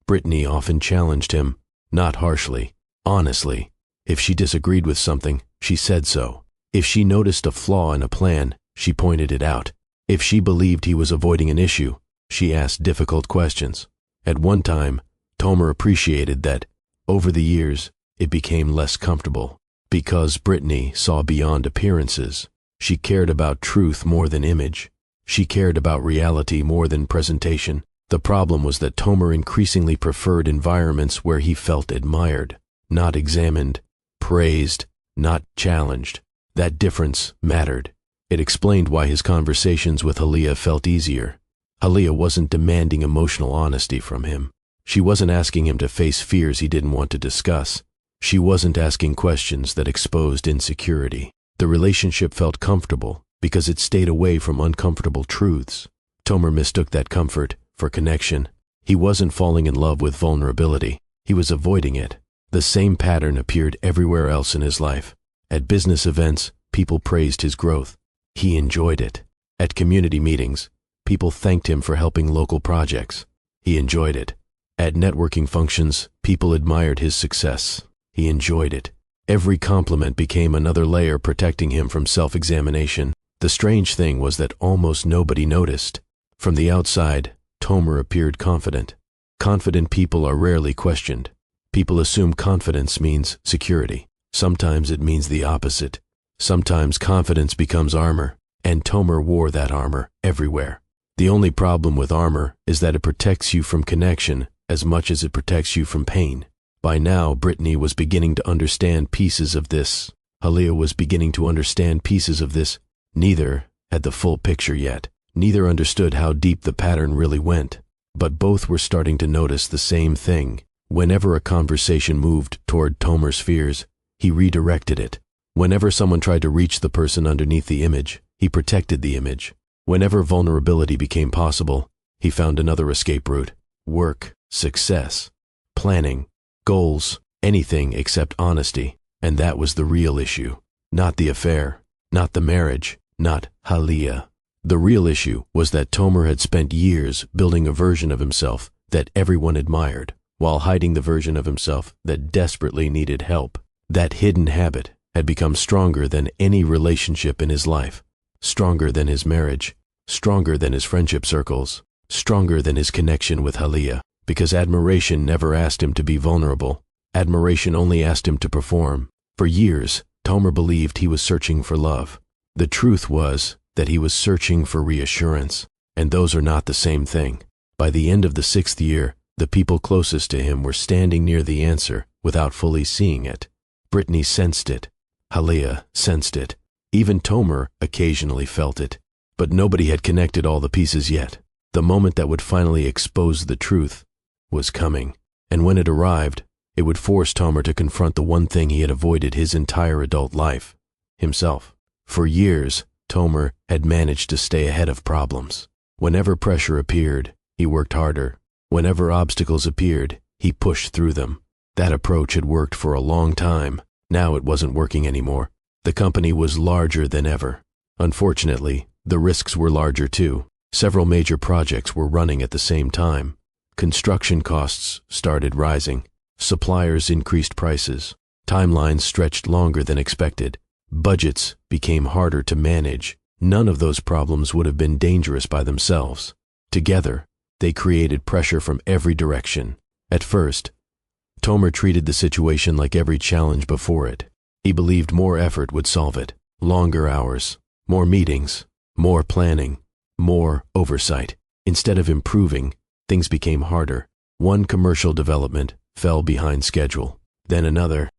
Brittany often challenged him, not harshly, honestly. If she disagreed with something, she said so. If she noticed a flaw in a plan, she pointed it out. If she believed he was avoiding an issue, she asked difficult questions. At one time, Tomer appreciated that. Over the years, it became less comfortable. Because Brittany saw beyond appearances. She cared about truth more than image. She cared about reality more than presentation. The problem was that Tomer increasingly preferred environments where he felt admired, not examined, praised, not challenged. That difference mattered. It explained why his conversations with Halia felt easier. Halia wasn't demanding emotional honesty from him. She wasn't asking him to face fears he didn't want to discuss. She wasn't asking questions that exposed insecurity. The relationship felt comfortable because it stayed away from uncomfortable truths. Tomer mistook that comfort for connection. He wasn't falling in love with vulnerability. He was avoiding it. The same pattern appeared everywhere else in his life. At business events, people praised his growth. He enjoyed it. At community meetings, people thanked him for helping local projects. He enjoyed it. At networking functions, people admired his success. He enjoyed it. Every compliment became another layer protecting him from self-examination. The strange thing was that almost nobody noticed. From the outside, Tomer appeared confident. Confident people are rarely questioned. People assume confidence means security. Sometimes it means the opposite. Sometimes confidence becomes armor, and Tomer wore that armor everywhere. The only problem with armor is that it protects you from connection as much as it protects you from pain. By now, Brittany was beginning to understand pieces of this. Halia was beginning to understand pieces of this. Neither had the full picture yet. Neither understood how deep the pattern really went. But both were starting to notice the same thing. Whenever a conversation moved toward Tomer's fears, he redirected it. Whenever someone tried to reach the person underneath the image, he protected the image. Whenever vulnerability became possible, he found another escape route. Work, success, planning, goals, anything except honesty. And that was the real issue. Not the affair, not the marriage, not Halia. The real issue was that Tomer had spent years building a version of himself that everyone admired, while hiding the version of himself that desperately needed help. That hidden habit had become stronger than any relationship in his life, stronger than his marriage, stronger than his friendship circles, stronger than his connection with Halia, because admiration never asked him to be vulnerable. Admiration only asked him to perform. For years, Tomer believed he was searching for love. The truth was that he was searching for reassurance, and those are not the same thing. By the end of the 6th year, the people closest to him were standing near the answer without fully seeing it. Brittany sensed it. Halia sensed it. Even Tomer occasionally felt it. But nobody had connected all the pieces yet. The moment that would finally expose the truth was coming. And when it arrived, it would force Tomer to confront the one thing he had avoided his entire adult life: himself. For years, Tomer had managed to stay ahead of problems. Whenever pressure appeared, he worked harder. Whenever obstacles appeared, he pushed through them. That approach had worked for a long time. Now it wasn't working anymore. The company was larger than ever. Unfortunately, the risks were larger too. Several major projects were running at the same time. Construction costs started rising. Suppliers increased prices. Timelines stretched longer than expected. Budgets became harder to manage. None of those problems would have been dangerous by themselves. Together, they created pressure from every direction. At first, Tomer treated the situation like every challenge before it. He believed more effort would solve it. Longer hours, more meetings, more planning, more oversight. Instead of improving, things became harder. One commercial development fell behind schedule. Then another.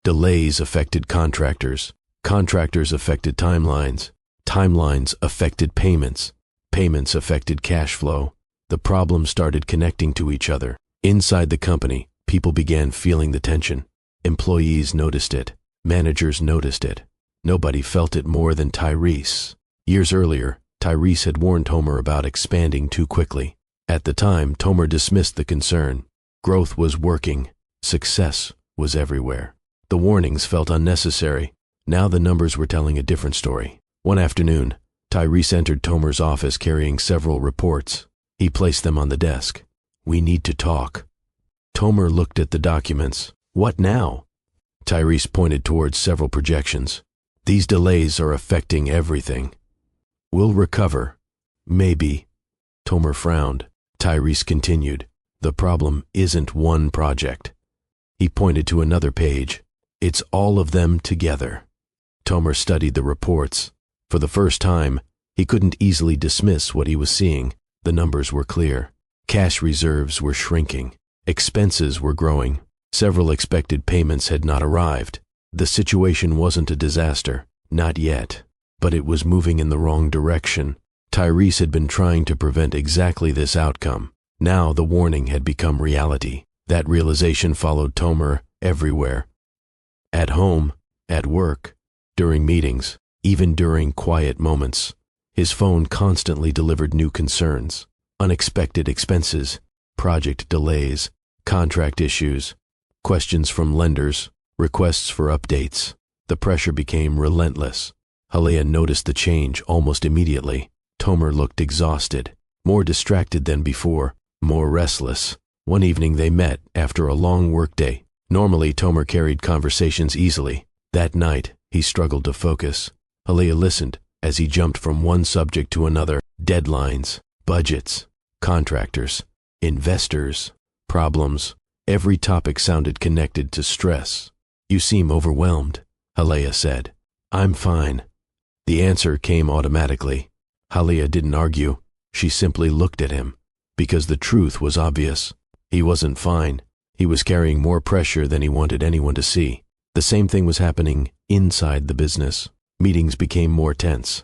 Delays affected contractors. Contractors affected timelines. Timelines affected payments. Payments affected cash flow. The problems started connecting to each other. Inside the company, people began feeling the tension. Employees noticed it. Managers noticed it. Nobody felt it more than Tyrese. Years earlier, Tyrese had warned Tomer about expanding too quickly. At the time, Tomer dismissed the concern. Growth was working. Success was everywhere. The warnings felt unnecessary. Now the numbers were telling a different story. One afternoon, Tyrese entered Tomer's office carrying several reports. He placed them on the desk. "We need to talk." Tomer looked at the documents. "What now?" Tyrese pointed towards several projections. "These delays are affecting everything." "We'll recover. Maybe." Tomer frowned. Tyrese continued. "The problem isn't one project." He pointed to another page. "It's all of them together." Tomer studied the reports. For the first time, he couldn't easily dismiss what he was seeing. The numbers were clear. Cash reserves were shrinking. Expenses were growing. Several expected payments had not arrived. The situation wasn't a disaster. Not yet. But it was moving in the wrong direction. Tyrese had been trying to prevent exactly this outcome. Now the warning had become reality. That realization followed Tomer everywhere. At home, at work, during meetings, even during quiet moments. His phone constantly delivered new concerns. Unexpected expenses, project delays, contract issues, questions from lenders, requests for updates. The pressure became relentless. Halea noticed the change almost immediately. Tomer looked exhausted, more distracted than before, more restless. One evening they met after a long workday. Normally Tomer carried conversations easily. That night he struggled to focus. Halea listened as he jumped from one subject to another. Deadlines, budgets, contractors, investors, problems. Every topic sounded connected to stress. "You seem overwhelmed," Halea said. "I'm fine." The answer came automatically. Halea didn't argue. She simply looked at him. Because the truth was obvious. He wasn't fine. He was carrying more pressure than he wanted anyone to see. The same thing was happening inside the business. Meetings became more tense.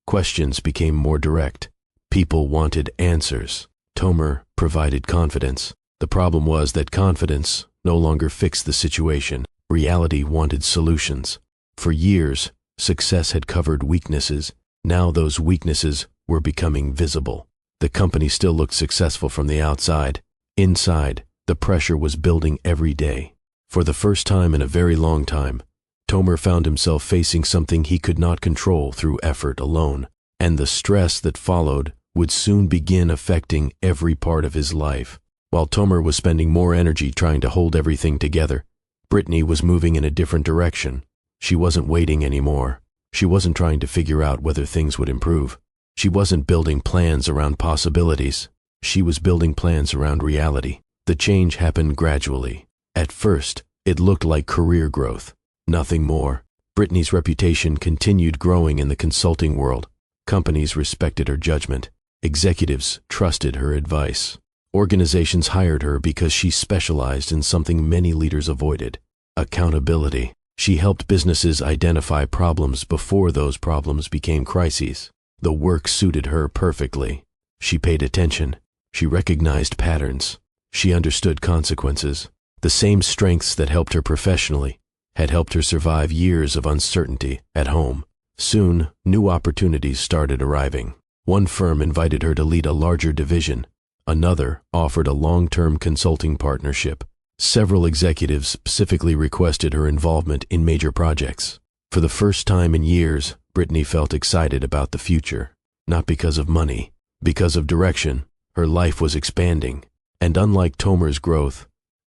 Questions became more direct. People wanted answers. Tomer provided confidence. The problem was that confidence no longer fixed the situation. Reality wanted solutions. For years, success had covered weaknesses. Now those weaknesses were becoming visible. The company still looked successful from the outside. Inside, the pressure was building every day. For the first time in a very long time, Tomer found himself facing something he could not control through effort alone, and the stress that followed would soon begin affecting every part of his life. While Tomer was spending more energy trying to hold everything together, Brittany was moving in a different direction. She wasn't waiting anymore. She wasn't trying to figure out whether things would improve. She wasn't building plans around possibilities. She was building plans around reality. The change happened gradually. At first, it looked like career growth. Nothing more. Brittany's reputation continued growing in the consulting world. Companies respected her judgment. Executives trusted her advice. Organizations hired her because she specialized in something many leaders avoided: accountability. She helped businesses identify problems before those problems became crises. The work suited her perfectly. She paid attention. She recognized patterns. She understood consequences. The same strengths that helped her professionally had helped her survive years of uncertainty at home. Soon, new opportunities started arriving. One firm invited her to lead a larger division. Another offered a long-term consulting partnership. Several executives specifically requested her involvement in major projects. For the first time in years, Brittany felt excited about the future. Not because of money, because of direction. Her life was expanding. And unlike Tomer's growth,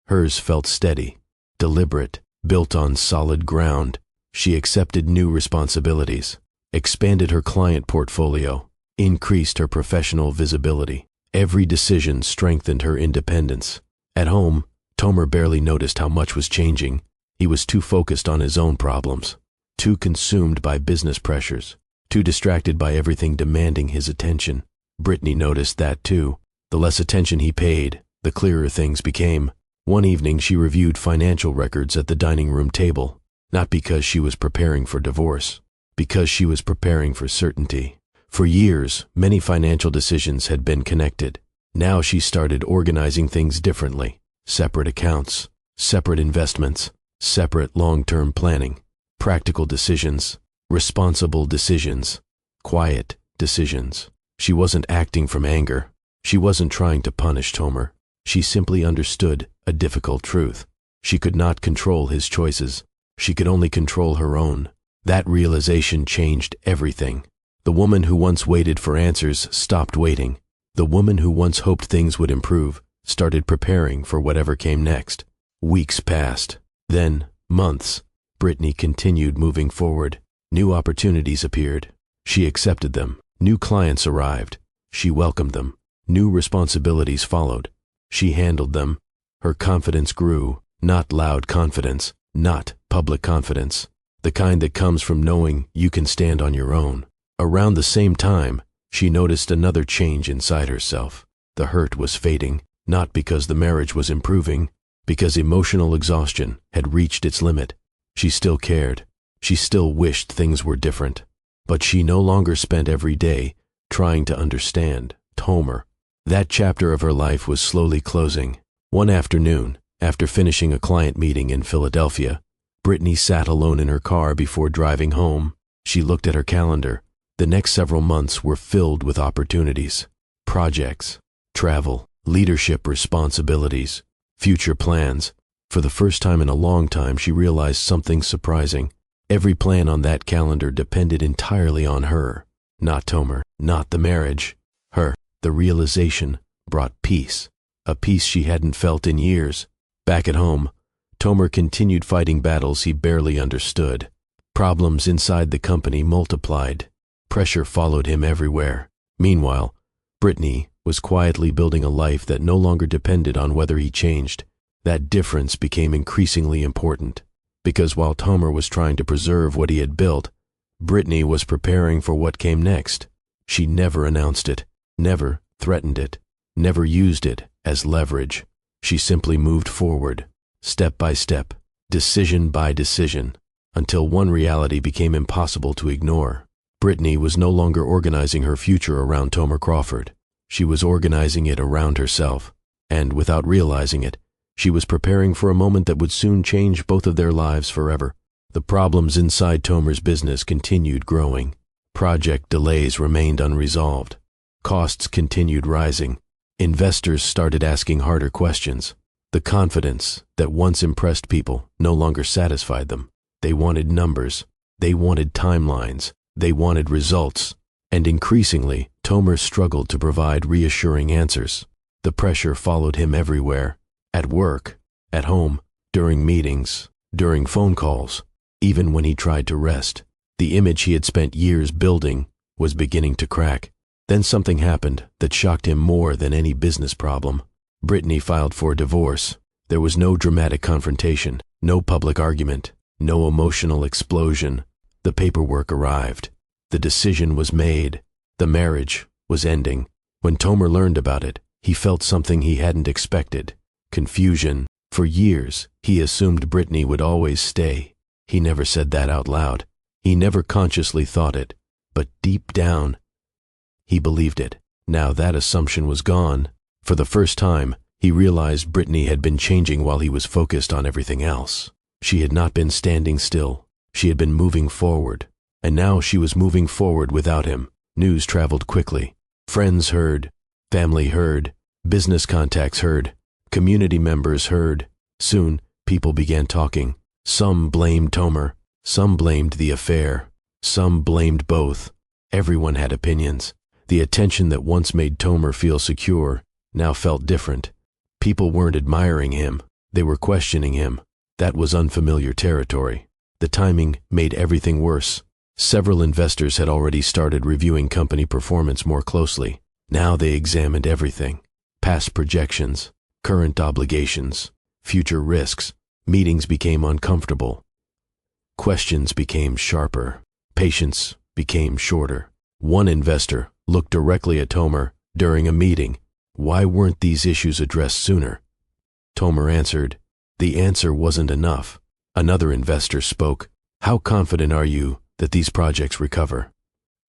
hers felt steady, deliberate, built on solid ground. She accepted new responsibilities, expanded her client portfolio, increased her professional visibility. Every decision strengthened her independence. At home, Tomer barely noticed how much was changing. He was too focused on his own problems, too consumed by business pressures, too distracted by everything demanding his attention. Brittany noticed that too. The less attention he paid, the clearer things became. One evening she reviewed financial records at the dining room table, not because she was preparing for divorce, because she was preparing for certainty. For years, many financial decisions had been connected. Now she started organizing things differently. Separate accounts, separate investments, separate long-term planning. Practical decisions, Responsible decisions. Quiet decisions. She wasn't acting from anger. She wasn't trying to punish Tomer. She simply understood a difficult truth. She could not control his choices. She could only control her own. That realization changed everything. The woman who once waited for answers stopped waiting. The woman who once hoped things would improve started preparing for whatever came next. Weeks passed. Then, months. Brittany continued moving forward. New opportunities appeared. She accepted them. New clients arrived. She welcomed them. New responsibilities followed. She handled them. Her confidence grew. Not loud confidence, not public confidence. The kind that comes from knowing you can stand on your own. Around the same time, she noticed another change inside herself. The hurt was fading, not because the marriage was improving, because emotional exhaustion had reached its limit. She still cared. She still wished things were different. But she no longer spent every day trying to understand Tomer. That chapter of her life was slowly closing. One afternoon, after finishing a client meeting in Philadelphia, Brittany sat alone in her car before driving home. She looked at her calendar. The next several months were filled with opportunities, projects, travel, leadership responsibilities, future plans. For the first time in a long time, she realized something surprising. Every plan on that calendar depended entirely on her. Not Tomer, not the marriage. Her. The realization brought peace, a peace she hadn't felt in years. Back at home, Tomer continued fighting battles he barely understood. Problems inside the company multiplied. Pressure followed him everywhere. Meanwhile, Brittany was quietly building a life that no longer depended on whether he changed. That difference became increasingly important, because while Tomer was trying to preserve what he had built, Brittany was preparing for what came next. She never announced it, never threatened it, never used it as leverage. She simply moved forward, step by step, decision by decision, until one reality became impossible to ignore. Brittany was no longer organizing her future around Tomer Crawford. She was organizing it around herself, and without realizing it, she was preparing for a moment that would soon change both of their lives forever. The problems inside Tomer's business continued growing. Project delays remained unresolved. Costs continued rising. Investors started asking harder questions. The confidence that once impressed people no longer satisfied them. They wanted numbers. They wanted timelines. They wanted results. And increasingly, Tomer struggled to provide reassuring answers. The pressure followed him everywhere. At work, at home, during meetings, during phone calls, even when he tried to rest. The image he had spent years building was beginning to crack. Then something happened that shocked him more than any business problem. Brittany filed for divorce. There was no dramatic confrontation, no public argument, no emotional explosion. The paperwork arrived. The decision was made. The marriage was ending. When Tomer learned about it, he felt something he hadn't expected. Confusion. For years, he assumed Brittany would always stay. He never said that out loud. He never consciously thought it. But deep down, he believed it. Now that assumption was gone. For the first time, he realized Brittany had been changing while he was focused on everything else. She had not been standing still. She had been moving forward. And now she was moving forward without him. News traveled quickly. Friends heard. Family heard. Business contacts heard. Community members heard. Soon, people began talking. Some blamed Tomer. Some blamed the affair. Some blamed both. Everyone had opinions. The attention that once made Tomer feel secure now felt different. People weren't admiring him. They were questioning him. That was unfamiliar territory. The timing made everything worse. Several investors had already started reviewing company performance more closely. Now they examined everything. Past projections, current obligations, future risks. Meetings became uncomfortable. Questions became sharper. Patience became shorter. One investor looked directly at Tomer during a meeting. Why weren't these issues addressed sooner? Tomer answered, the answer wasn't enough. Another investor spoke, how confident are you that these projects recover?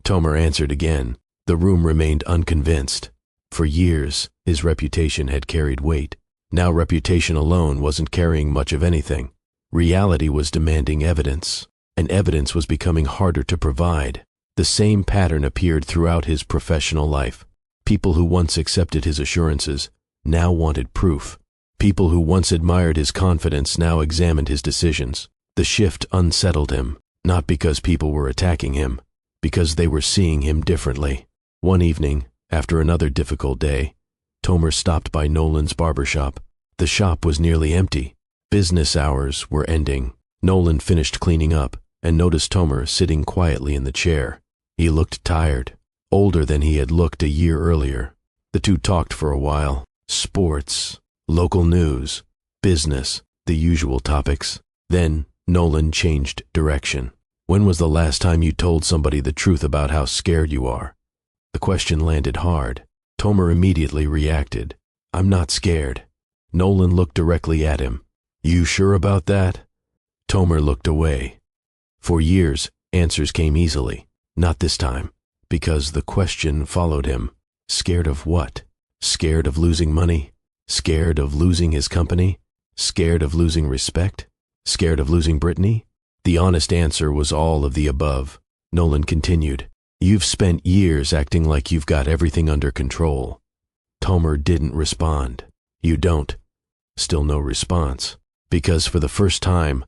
Tomer answered again. The room remained unconvinced. For years, his reputation had carried weight. Now reputation alone wasn't carrying much of anything. Reality was demanding evidence. and evidence was becoming harder to provide. The same pattern appeared throughout his professional life. People who once accepted his assurances now wanted proof. People who once admired his confidence now examined his decisions. The shift unsettled him, not because people were attacking him, because they were seeing him differently. One evening, after another difficult day, Tomer stopped by Nolan's barbershop. The shop was nearly empty. Business hours were ending. Nolan finished cleaning up and noticed Tomer sitting quietly in the chair. He looked tired, older than he had looked a year earlier. The two talked for a while. Sports, local news, business, the usual topics. Then Nolan changed direction. When was the last time you told somebody the truth about how scared you are? The question landed hard. Tomer immediately reacted. I'm not scared. Nolan looked directly at him. You sure about that? Tomer looked away. For years, answers came easily. Not this time, because the question followed him. Scared of what? Scared of losing money? Scared of losing his company? Scared of losing respect? Scared of losing Brittany? The honest answer was all of the above. Nolan continued. You've spent years acting like you've got everything under control. Tomer didn't respond. You don't. Still no response. Because for the first time,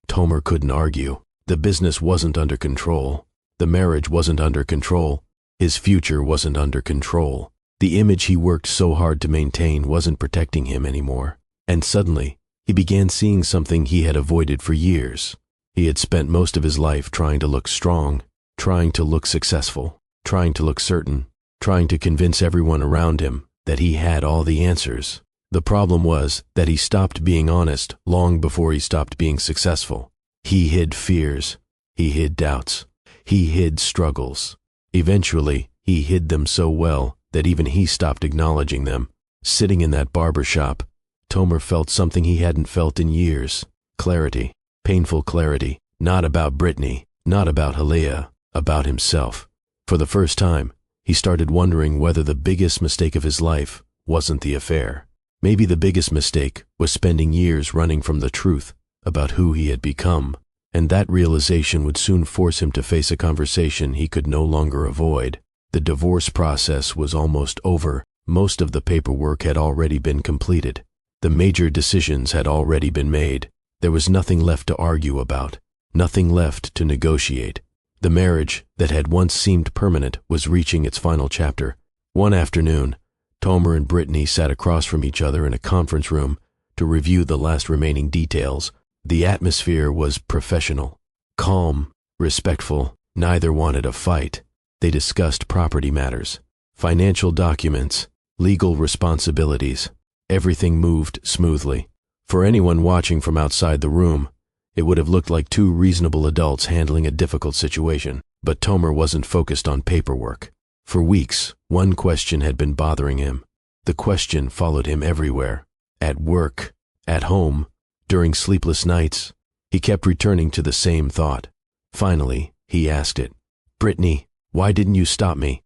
Tomer couldn't argue. The business wasn't under control. The marriage wasn't under control. His future wasn't under control. The image he worked so hard to maintain wasn't protecting him anymore. And suddenly, he began seeing something he had avoided for years. He had spent most of his life trying to look strong, trying to look successful, trying to look certain, trying to convince everyone around him that he had all the answers. The problem was that he stopped being honest long before he stopped being successful. He hid fears. He hid doubts. He hid struggles. Eventually, he hid them so well that even he stopped acknowledging them. Sitting in that barber shop, Tomer felt something he hadn't felt in years. Clarity. Painful clarity. Not about Brittany, not about Halea, about himself. For the first time, he started wondering whether the biggest mistake of his life wasn't the affair. Maybe the biggest mistake was spending years running from the truth about who he had become, and that realization would soon force him to face a conversation he could no longer avoid. The divorce process was almost over. Most of the paperwork had already been completed. The major decisions had already been made. There was nothing left to argue about, nothing left to negotiate. The marriage that had once seemed permanent was reaching its final chapter. One afternoon, Tomer and Brittany sat across from each other in a conference room to review the last remaining details. The atmosphere was professional, calm, respectful. Neither wanted a fight. They discussed property matters, financial documents, legal responsibilities. Everything moved smoothly. For anyone watching from outside the room, it would have looked like two reasonable adults handling a difficult situation. But Tomer wasn't focused on paperwork. For weeks, one question had been bothering him. The question followed him everywhere. At work, at home, during sleepless nights. He kept returning to the same thought. Finally, he asked it. Brittany, why didn't you stop me?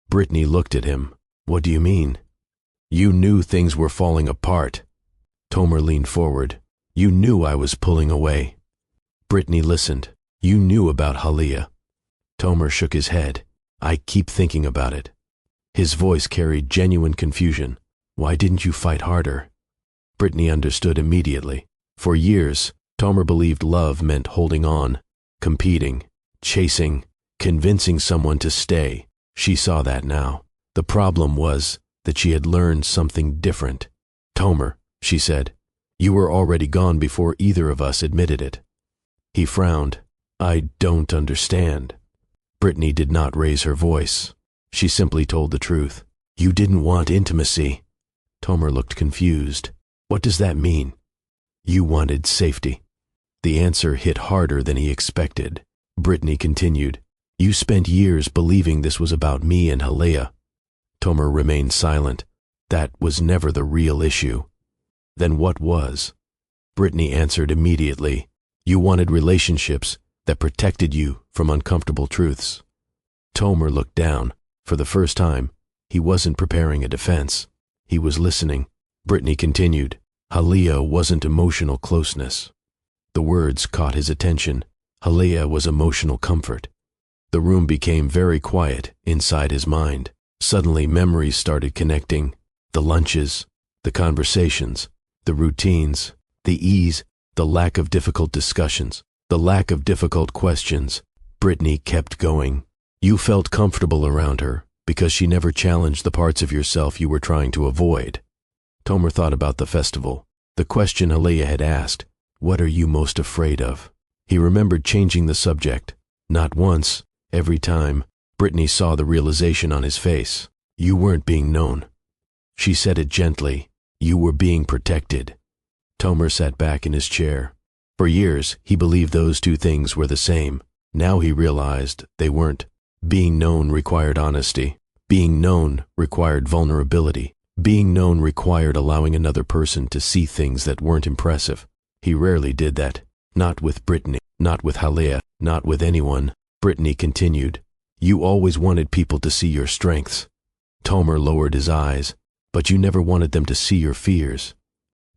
Brittany looked at him. What do you mean? You knew things were falling apart. Tomer leaned forward. You knew I was pulling away. Brittany listened. You knew about Halea. Tomer shook his head. I keep thinking about it. His voice carried genuine confusion. Why didn't you fight harder? Brittany understood immediately. For years, Tomer believed love meant holding on, competing, chasing, convincing someone to stay. She saw that now. The problem was that she had learned something different. Tomer, she said, you were already gone before either of us admitted it. He frowned. I don't understand. Brittany did not raise her voice. She simply told the truth. You didn't want intimacy. Tomer looked confused. What does that mean? You wanted safety. The answer hit harder than he expected. Brittany continued. You spent years believing this was about me and Halea. Tomer remained silent. That was never the real issue. Then what was? Brittany answered immediately. You wanted relationships that protected you from uncomfortable truths. Tomer looked down. For the first time, he wasn't preparing a defense. He was listening. Brittany continued. Halea wasn't emotional closeness. The words caught his attention. Halea was emotional comfort. The room became very quiet inside his mind. Suddenly memories started connecting. The lunches, the conversations, the routines, the ease, the lack of difficult discussions, the lack of difficult questions. Brittany kept going. You felt comfortable around her because she never challenged the parts of yourself you were trying to avoid. Tomer thought about the festival. The question Halea had asked, "What are you most afraid of?" He remembered changing the subject. Not once, every time, Brittany saw the realization on his face. You weren't being known. She said it gently. You were being protected. Tomer sat back in his chair. For years, he believed those two things were the same. Now he realized they weren't. Being known required honesty. Being known required vulnerability. Being known required allowing another person to see things that weren't impressive. He rarely did that. Not with Brittany, not with Halea, not with anyone. Brittany continued. You always wanted people to see your strengths. Tomer lowered his eyes. But you never wanted them to see your fears.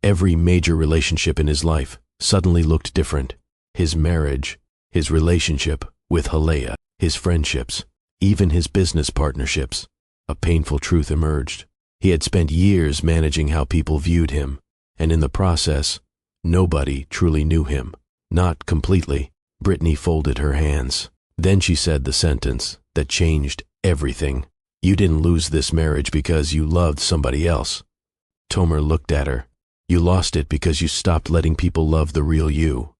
Every major relationship in his life suddenly looked different. His marriage, his relationship with Halea, his friendships, even his business partnerships. A painful truth emerged. He had spent years managing how people viewed him, and in the process, nobody truly knew him. Not completely. Brittany folded her hands. Then she said the sentence that changed everything. You didn't lose this marriage because you loved somebody else. Tomer looked at her. You lost it because you stopped letting people love the real you.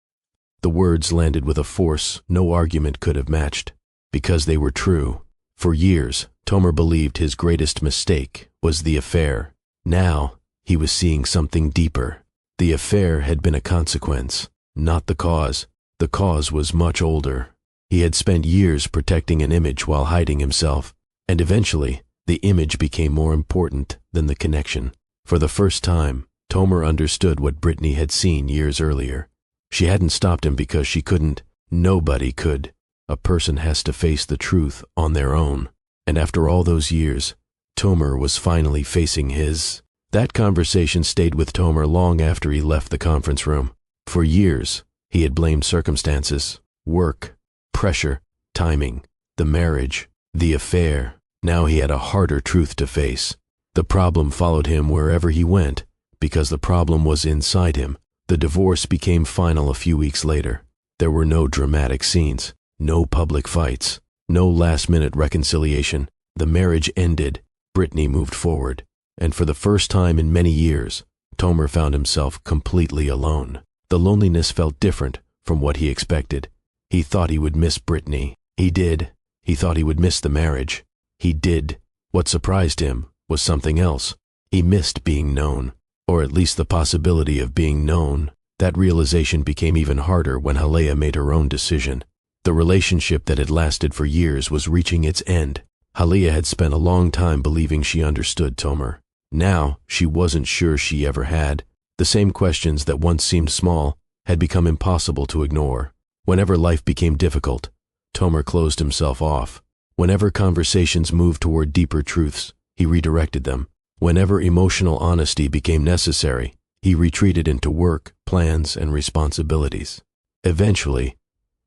The words landed with a force no argument could have matched, because they were true. For years, Tomer believed his greatest mistake was the affair. Now, he was seeing something deeper. The affair had been a consequence, not the cause. The cause was much older. He had spent years protecting an image while hiding himself, and eventually, the image became more important than the connection. For the first time, Tomer understood what Brittany had seen years earlier. She hadn't stopped him because she couldn't. Nobody could. A person has to face the truth on their own. And after all those years, Tomer was finally facing his. That conversation stayed with Tomer long after he left the conference room. For years, he had blamed circumstances, work, pressure, timing, the marriage, the affair. Now he had a harder truth to face. The problem followed him wherever he went, because the problem was inside him. The divorce became final a few weeks later. There were no dramatic scenes, no public fights, no last-minute reconciliation. The marriage ended. Brittany moved forward. And for the first time in many years, Tomer found himself completely alone. The loneliness felt different from what he expected. He thought he would miss Brittany. He did. He thought he would miss the marriage. He did. What surprised him was something else. He missed being known, or at least the possibility of being known. That realization became even harder when Halea made her own decision. The relationship that had lasted for years was reaching its end. Halea had spent a long time believing she understood Tomer. Now, she wasn't sure she ever had. The same questions that once seemed small had become impossible to ignore. Whenever life became difficult, Tomer closed himself off. Whenever conversations moved toward deeper truths, he redirected them. Whenever emotional honesty became necessary, he retreated into work, plans, and responsibilities. Eventually,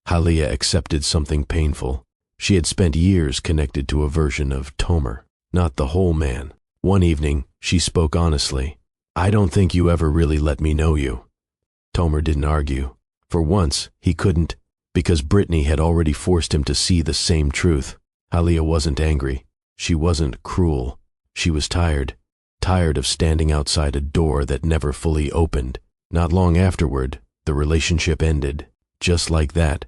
Halea accepted something painful. She had spent years connected to a version of Tomer, not the whole man. One evening, she spoke honestly. I don't think you ever really let me know you. Tomer didn't argue. For once, he couldn't, because Brittany had already forced him to see the same truth. Halea wasn't angry. She wasn't cruel. She was tired. Tired of standing outside a door that never fully opened. Not long afterward, the relationship ended. Just like that,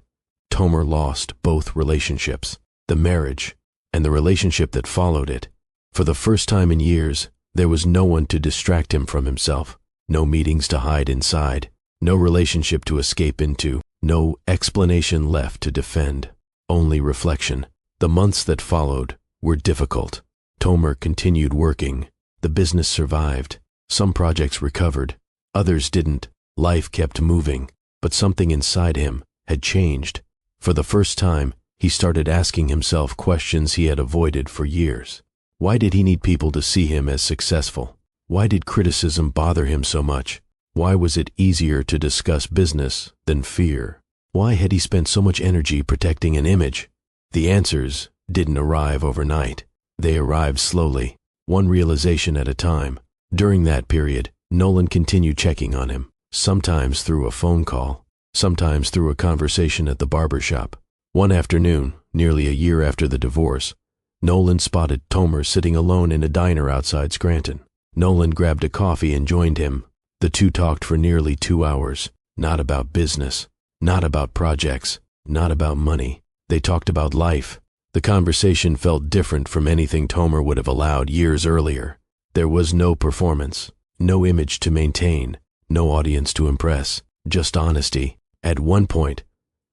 Tomer lost both relationships, the marriage and the relationship that followed it. For the first time in years, there was no one to distract him from himself, no meetings to hide inside, no relationship to escape into, no explanation left to defend, only reflection. The months that followed were difficult. Tomer continued working. The business survived. Some projects recovered. Others didn't. Life kept moving. But something inside him had changed. For the first time, he started asking himself questions he had avoided for years. Why did he need people to see him as successful? Why did criticism bother him so much? Why was it easier to discuss business than fear? Why had he spent so much energy protecting an image? The answers didn't arrive overnight. They arrived slowly, one realization at a time. During that period, Nolan continued checking on him, sometimes through a phone call, sometimes through a conversation at the barber shop. One afternoon, nearly a year after the divorce, Nolan spotted Tomer sitting alone in a diner outside Scranton. Nolan grabbed a coffee and joined him. The two talked for nearly 2 hours, not about business, not about projects, not about money. They talked about life. The conversation felt different from anything Tomer would have allowed years earlier. There was no performance, no image to maintain, no audience to impress, just honesty. At one point,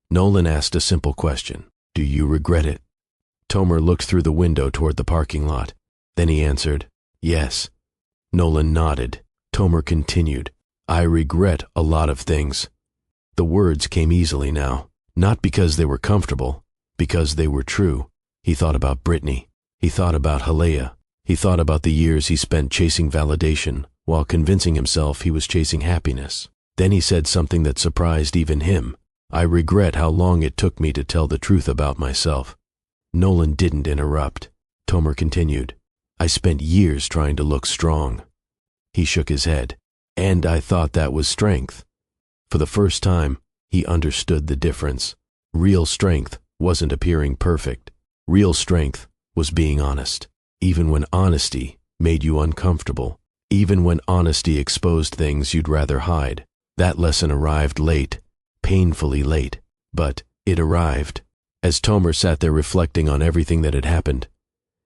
Nolan asked a simple question. Do you regret it? Tomer looked through the window toward the parking lot. Then he answered, yes. Nolan nodded. Tomer continued, I regret a lot of things. The words came easily now, not because they were comfortable, because they were true. He thought about Brittany. He thought about Halea. He thought about the years he spent chasing validation while convincing himself he was chasing happiness. Then he said something that surprised even him. I regret how long it took me to tell the truth about myself. Nolan didn't interrupt. Tomer continued, I spent years trying to look strong. He shook his head. And I thought that was strength. For the first time, he understood the difference. Real strength wasn't appearing perfect. Real strength was being honest. Even when honesty made you uncomfortable. Even when honesty exposed things you'd rather hide. That lesson arrived late, painfully late, but it arrived. As Tomer sat there reflecting on everything that had happened,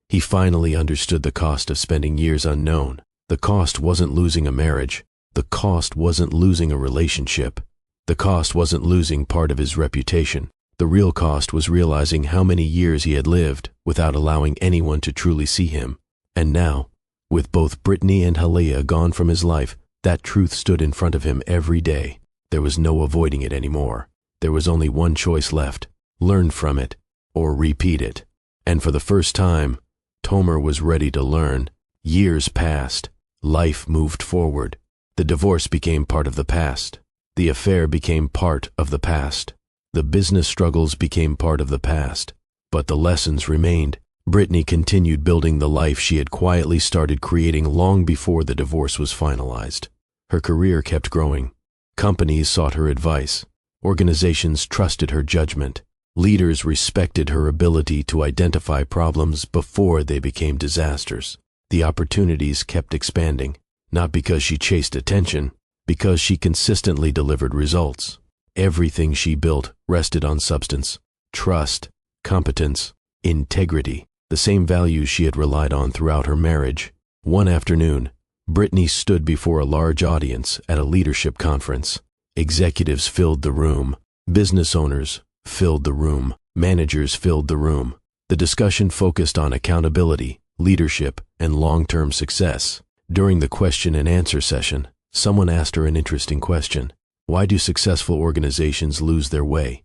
he finally understood the cost of spending years unknown. The cost wasn't losing a marriage. The cost wasn't losing a relationship. The cost wasn't losing part of his reputation. The real cost was realizing how many years he had lived without allowing anyone to truly see him. And now, with both Brittany and Halea gone from his life, that truth stood in front of him every day. There was no avoiding it anymore. There was only one choice left: learn from it or repeat it. And for the first time, Tomer was ready to learn. Years passed. Life moved forward. The divorce became part of the past. The affair became part of the past. The business struggles became part of the past. But the lessons remained. Brittany continued building the life she had quietly started creating long before the divorce was finalized. Her career kept growing. Companies sought her advice. Organizations trusted her judgment. Leaders respected her ability to identify problems before they became disasters. The opportunities kept expanding, not because she chased attention, because she consistently delivered results. Everything she built rested on substance, trust, competence, integrity, the same values she had relied on throughout her marriage. One afternoon, Brittany stood before a large audience at a leadership conference. Executives filled the room. Business owners filled the room. Managers filled the room. The discussion focused on accountability, leadership, and long-term success. During the question and answer session, someone asked her an interesting question. Why do successful organizations lose their way?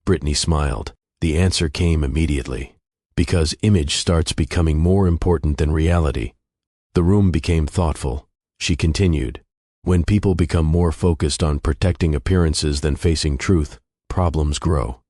Brittany smiled. The answer came immediately. Because image starts becoming more important than reality. The room became thoughtful. She continued, when people become more focused on protecting appearances than facing truth, problems grow.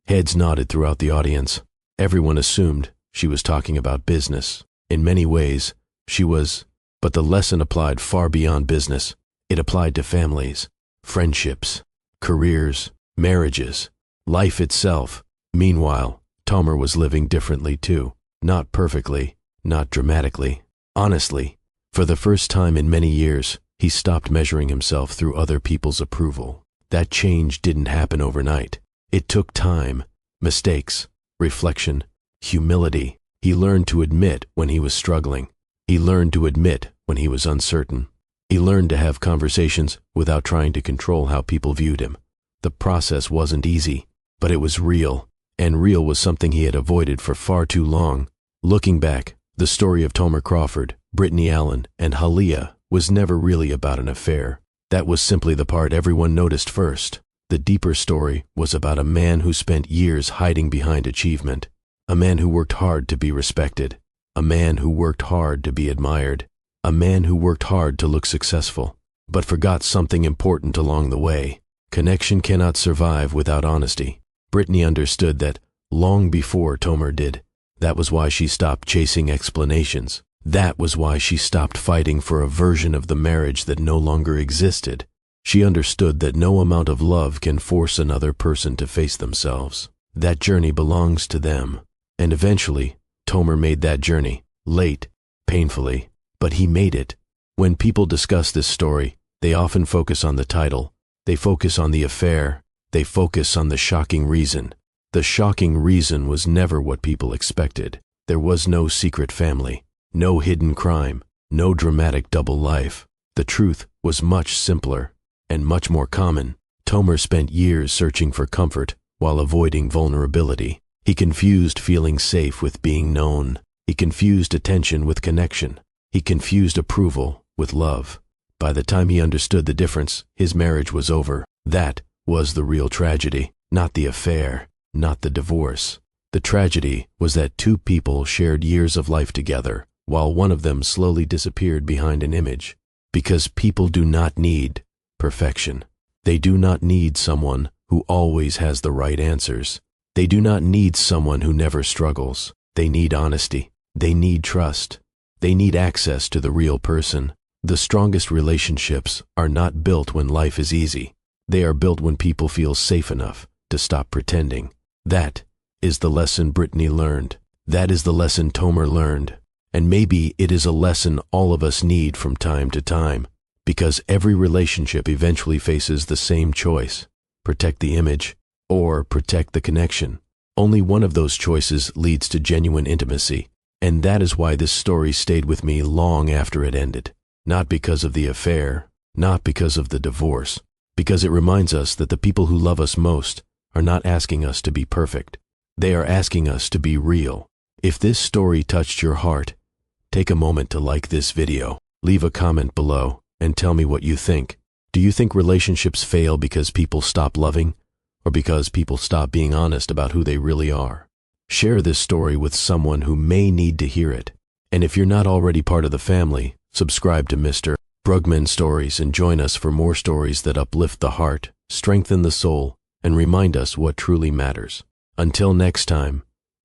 Heads nodded throughout the audience. Everyone assumed she was talking about business. In many ways, she was, but the lesson applied far beyond business. It applied to families, friendships, careers, marriages, life itself. Meanwhile, Tomer was living differently too. Not perfectly, not dramatically. Honestly, for the first time in many years, he stopped measuring himself through other people's approval. That change didn't happen overnight. It took time, mistakes, reflection, humility. He learned to admit when he was struggling. He learned to admit when he was uncertain. He learned to have conversations without trying to control how people viewed him. The process wasn't easy, but it was real, and real was something he had avoided for far too long. Looking back, the story of Tomer Crawford, Brittany Allen, and Halea was never really about an affair. That was simply the part everyone noticed first. The deeper story was about a man who spent years hiding behind achievement, a man who worked hard to be respected, a man who worked hard to be admired, a man who worked hard to look successful, but forgot something important along the way. Connection cannot survive without honesty. Brittany understood that long before Tomer did. That was why she stopped chasing explanations. That was why she stopped fighting for a version of the marriage that no longer existed. She understood that no amount of love can force another person to face themselves. That journey belongs to them. And eventually, Tomer made that journey. Late, painfully, but he made it. When people discuss this story, they often focus on the title. They focus on the affair. They focus on the shocking reason. The shocking reason was never what people expected. There was no secret family, no hidden crime, no dramatic double life. The truth was much simpler and much more common. Tomer spent years searching for comfort while avoiding vulnerability. He confused feeling safe with being known. He confused attention with connection. He confused approval with love. By the time he understood the difference, his marriage was over. That was the real tragedy, not the affair, not the divorce. The tragedy was that two people shared years of life together, while one of them slowly disappeared behind an image. Because people do not need perfection. They do not need someone who always has the right answers. They do not need someone who never struggles. They need honesty. They need trust. They need access to the real person. The strongest relationships are not built when life is easy. They are built when people feel safe enough to stop pretending. That is the lesson Brittany learned. That is the lesson Tomer learned. And maybe it is a lesson all of us need from time to time, because every relationship eventually faces the same choice: protect the image or protect the connection. Only one of those choices leads to genuine intimacy, and that is why this story stayed with me long after it ended. Not because of the affair, not because of the divorce, because it reminds us that the people who love us most are not asking us to be perfect. They are asking us to be real. If this story touched your heart, take a moment to like this video. Leave a comment below and tell me what you think. Do you think relationships fail because people stop loving, or because people stop being honest about who they really are? Share this story with someone who may need to hear it. And if you're not already part of the family, subscribe to Mr. Brugman Stories and join us for more stories that uplift the heart, strengthen the soul, and remind us what truly matters. Until next time,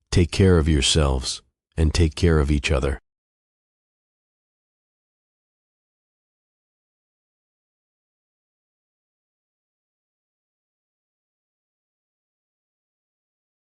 take care of yourselves and take care of each other.